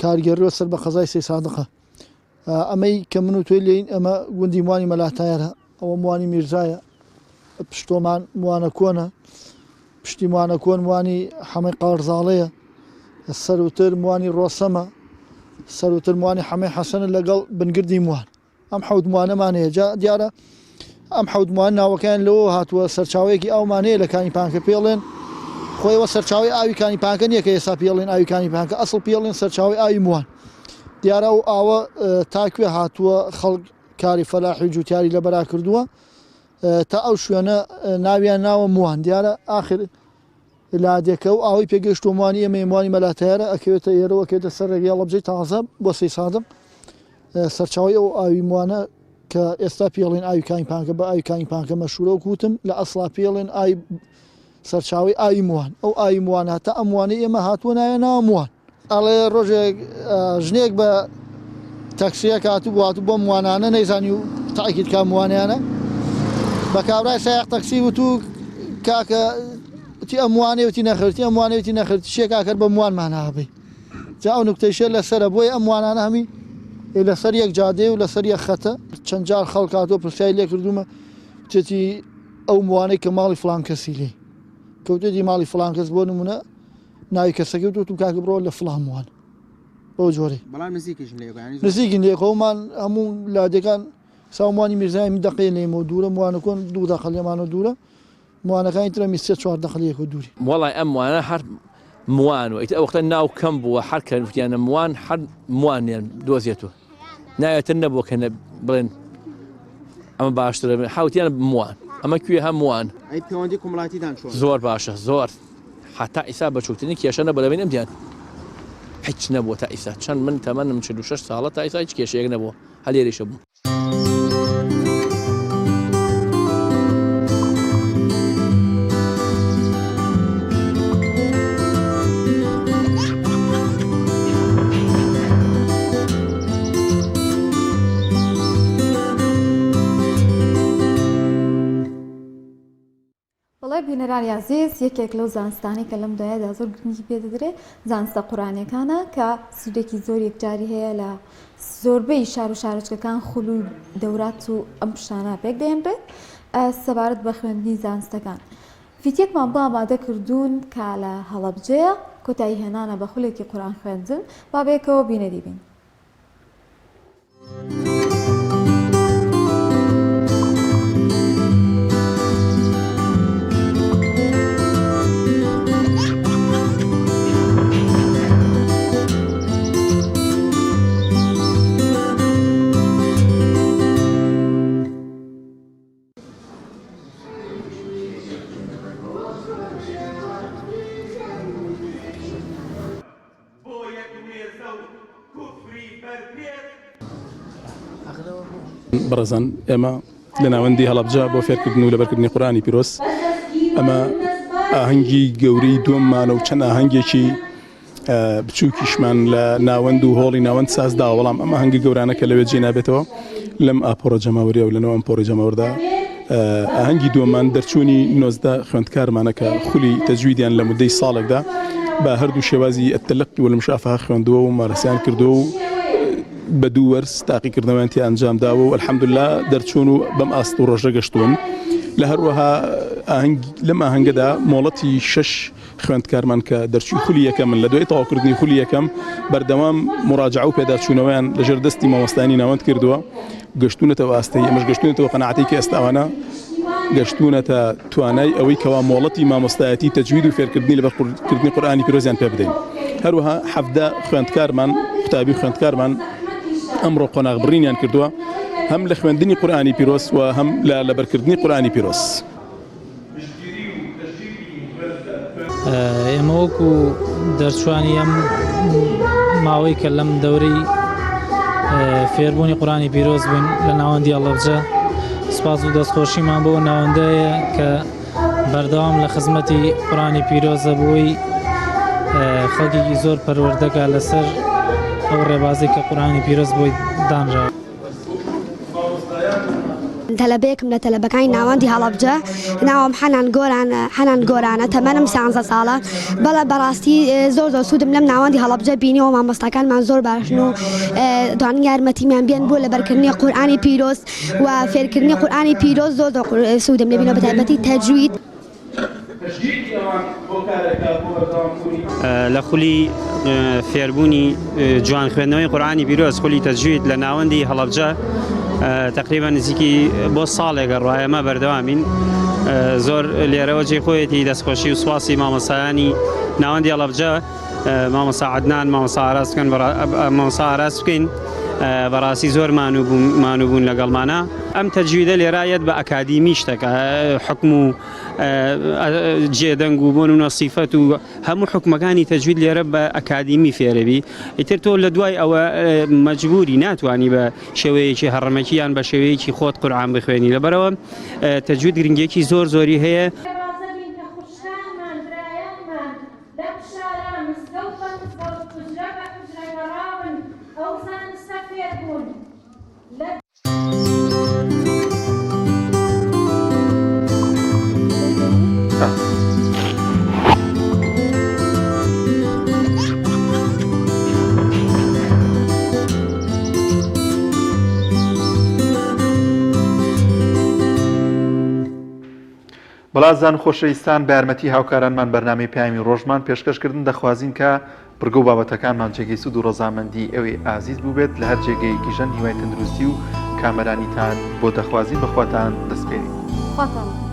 کارگەریەوە سەر بە قەزای سەی سادقە ئەمەی کە من و توی لێین ئەمە گوندی موانی مەلاتایرە ئەوە موانی میرزایە پشتۆمان موانە کۆنە پشتی موانە کۆن موانی حەمەی قارزاڵەیە سەروتر موانی ڕۆسەمە سەروتر موانی حەمەی حەسەنە لەگەڵ بنگردی موان ئەم حەوت موانەمانەیە دیارە ئەم حەوت موان ناوەکەیان لەوە هاتووە سەرچاوەیەکی ئەومانەیە لە کانیپانکە پێڵێن خۆیەوە سەرچاوی ئاوی کانیپانکە نییە کە ئێستا پێڵێن ئاوی کانیپانکە ئەسڵ پێڵێن سەرچاوی ئاوی موان دیارە و ئاوە تاکوێ هاتووە خەڵک کاری فەلاحی جوتیاری لە بەرا کردووە تا ئەو شوێنە ناویان ناوە موان دیارە ئاخر لادێکە و ئاوی پێگەشت و موانی ئەمە موانی مەلاتایرە ئەکەوێتە ئێرەوە کێتە سەر ڕێگەیاڵە بجێ تازە بۆ سەی سادق سەرچاوی ئەو ئاوی موانە کە ئێستا پێڵێن ئاوی کانیپانکە بە ئاوی کانیپانکە مەشهورە و کوتم لە ئەسڵا پێڵێن ئای سەرچاوی ئاوی موان ئەو ئاوی موان هاتە ئەم موانەی ئێمە هاتووە ناوێ ناوە موان ئەڵێ ڕۆژێک ژنێک بە تەکسیە هاتوو بۆ موانانە نەیزانی و تاکیت کا موانیانە بە کابرای سایق تەکسی وتو کاکە تی ئەموانێتی نەخرتی ئەموانێتی نەخرتی شێکاکرد بە موانمان هابی جا ئەو نکتەیشە لەسرە بۆی ئەم موانانە هەمی لەسەر یەک جادێ و لەسەر یەک خەتە چەند جار خەڵکاتۆ پرسیای لێ کردومە تێتی ئەو موانەی کە ماڵی فلان کەسی لێ کەوتێتی ماڵی فلان کەس بۆ نمونە ناوی کەسەکە وتم کاکە بڕۆ لە فلان موان بۆ جۆرێ نزیکین لێ خۆمان هەموو لادەکان ساومانی میرزای دقی لێمە دوورە موانە کۆن 2 دقە لێمانە دوورە موانەکانی ترە می 3-4 دقەیەک دووری وڵای ئەم موانە هەر موان و ئیتر ئەو وەختە ناو کەم بووە هەر کەوتیانە موان هەر موانیان دۆزێتەوە ناوێتر نەبووە کە بڵێن ئەمە باشترە حوتیانە موان ئەمە کوێ هەم موان پەیوەندی کومەڵاتیدان زۆر باشە زۆر حتا ئیسا بەچووکتنی کێشە نەبوو لەبین ئەمدیان هیچ نەبووە تا ئیسا چەند من تەمەنم 46 ساڵە تا ئیسا هیچ کێشەیەک نەبووە هەلێریشە بوو. بەڵێ بینەرانی عزیز یەکێک لەو زانستانی کە لەم دوایەدا زۆر گرنگی پێدەدرێت زانستە قورئانیەکانە کە سوودێکی زۆر یەکجاری هەیە لە زۆربەی شار و شارۆچکەکان خول و دەورات و ئەم پشتانە پێک دەێنرێت سەبارەت بە خوێندنی زانستەکان. ڤیدیۆکمان بۆ ئامادە کردوون کە لە هەڵەبجەیە کۆتایی هێنانە بە خولێکی قورئان خوێندن با بێکەوە بینەری بین. بەڕێزان ئێمە لە ناوەندی هەڵەبجە بۆ فێرکردن و لەبەرکردنی قورئانی پیرۆز ئەمە ئاهەنگی گەورەی دووەممانە و چەند ئاهەنگێکی بچووکیشمان لە ناوەند و هۆڵی ناوەند سازدا وەڵام ئەمە هەنگی گەورانە کە لەوێ جێ نابێتەوە لەم ئاپۆڕە جەماوەریە و لەنەوە ئەم پۆڕی جەماوەردا ئاهەنگی دووەممان دەرچوونی 19 خوێندکارمانە کە خولی تەجویدیان لە مودەی ساڵێکدا بە هەردوو شێوازی ئەتەلەقی وەلمشافە خوێندووە و مارەسیان کردو و بە دوو وەرس تاقیکردنەوەیان تێ ئەنجام داوە و ئەلحەمدولیلا دەرچوون و بەم ئاست و ڕۆژە گەشتوون. لە هەروەها لەم ئاهەنگەدا مۆڵەتی 6 خوێندکارمان کە دەرچووی خولی یەکەمن لە دوای تەواوکردنی خولی یەکەم بەردەوام مراجعە و پێداچوونەوەیان لەژێر دەستی مامۆستانی ناوەند کردووە گەشتونەتەوە ئاستی ئەمەش گەشتونێتەوە قەناعەتی کە ئێستاوانە گەشتونەتە توانای ئەوەی کەوا مۆڵەتی مامۆستایەتی تەجوید و فێرکردنی لەبەرکردنی قورئانی پیرۆزیان پێ بدەین. هەروەها 17 خوێندکارمان قوتابی خوێندکارمان ئەمڕۆ قۆناغبڕینیان کردووە هەم لە خوێندنی قورئانی پیرۆز و هەم لە لەبەرکردنی قورئانی پیرۆز. ئێمە وەکو دەرچوانی ئەم ماوەی کە لەم دەورەی فێربوونی قورئانی پیرۆز بووین لە ناوەندی هەڵەبجە سپاس و دەستخۆشیمان بۆ ناوەندەیە کە بەردەوام لە خزمەتی قورئانی پیرۆزە بووی خەڵکێکی زۆر پەروەردەکە لەسەر ئەو ڕێبازی کە قورئانی پیرۆز بۆی دانراوە. تەلەبەیەکم لە تەلەبەکانی ناوەندی هەڵەبجە ناوم حەنان گۆرانە تەمەنم 13 ساڵە بەڵێ بەڕاستی زۆر سوودم لەم ناوەندی هەڵەبجە بینیەوە مامۆستاکانمان زۆر باشن و دوانی یارمەتیمیان بێن بۆ لەبەرکردنی قورئانی پیرۆز و فێرکردنی قورئانی پیرۆز زۆر سوودم لێ بینەوە بەتایبەتی تەجوید. لە خولی فێربوونی جوان خوێندنەوەی قورئانی پیرۆز خولی تەجوید لە ناوەندی هەڵەبجە تقریبا نزیکی بۆ ساڵێکە ڕایەمە بەردەوامین زۆر لێرەوە جێ خۆیەتی دەستخۆشی و سواسی مامۆستایانی ناوەندی هەڵەبجە مامۆستا عەدنان مامۆستا ئاراس بکەین بەڕاستی زۆر مانوبوون لەگەڵمانە. ئەم تەجویدە لێرایەت بە ئەکادیمی شتەکە حکم و جێدەنگ و بۆن و نەسیفەت و هەموو حکومەکانی تەجوید لێرە بە ئەکادیمی فێرەبی ئیتر تۆ لە دوای ئەوە مەجبوری ناتوانی بە شێوەیەکی هەڕەمەکی یان بە شێوەیەکی خۆت قورئان بخوێنی لەبەرەوە تەجوید گرنگێکی زۆر زۆری هەیە. بەڵازان خۆشەویستان بە یارمەتی هاوکارانمان بەرنامەی پەیامی ڕۆژمان پێشکەشکردن دەخوازین کە بڕگە و بابەتەکانمان جێگەی سوود و ڕۆزامەندی ئەوەی ئازیز بووبێت لە هەر جێگەیەکی ژەن هیوای تەندروستی و کامەرانیتان بۆ دەخوازی بەخواتان دەستپێرین.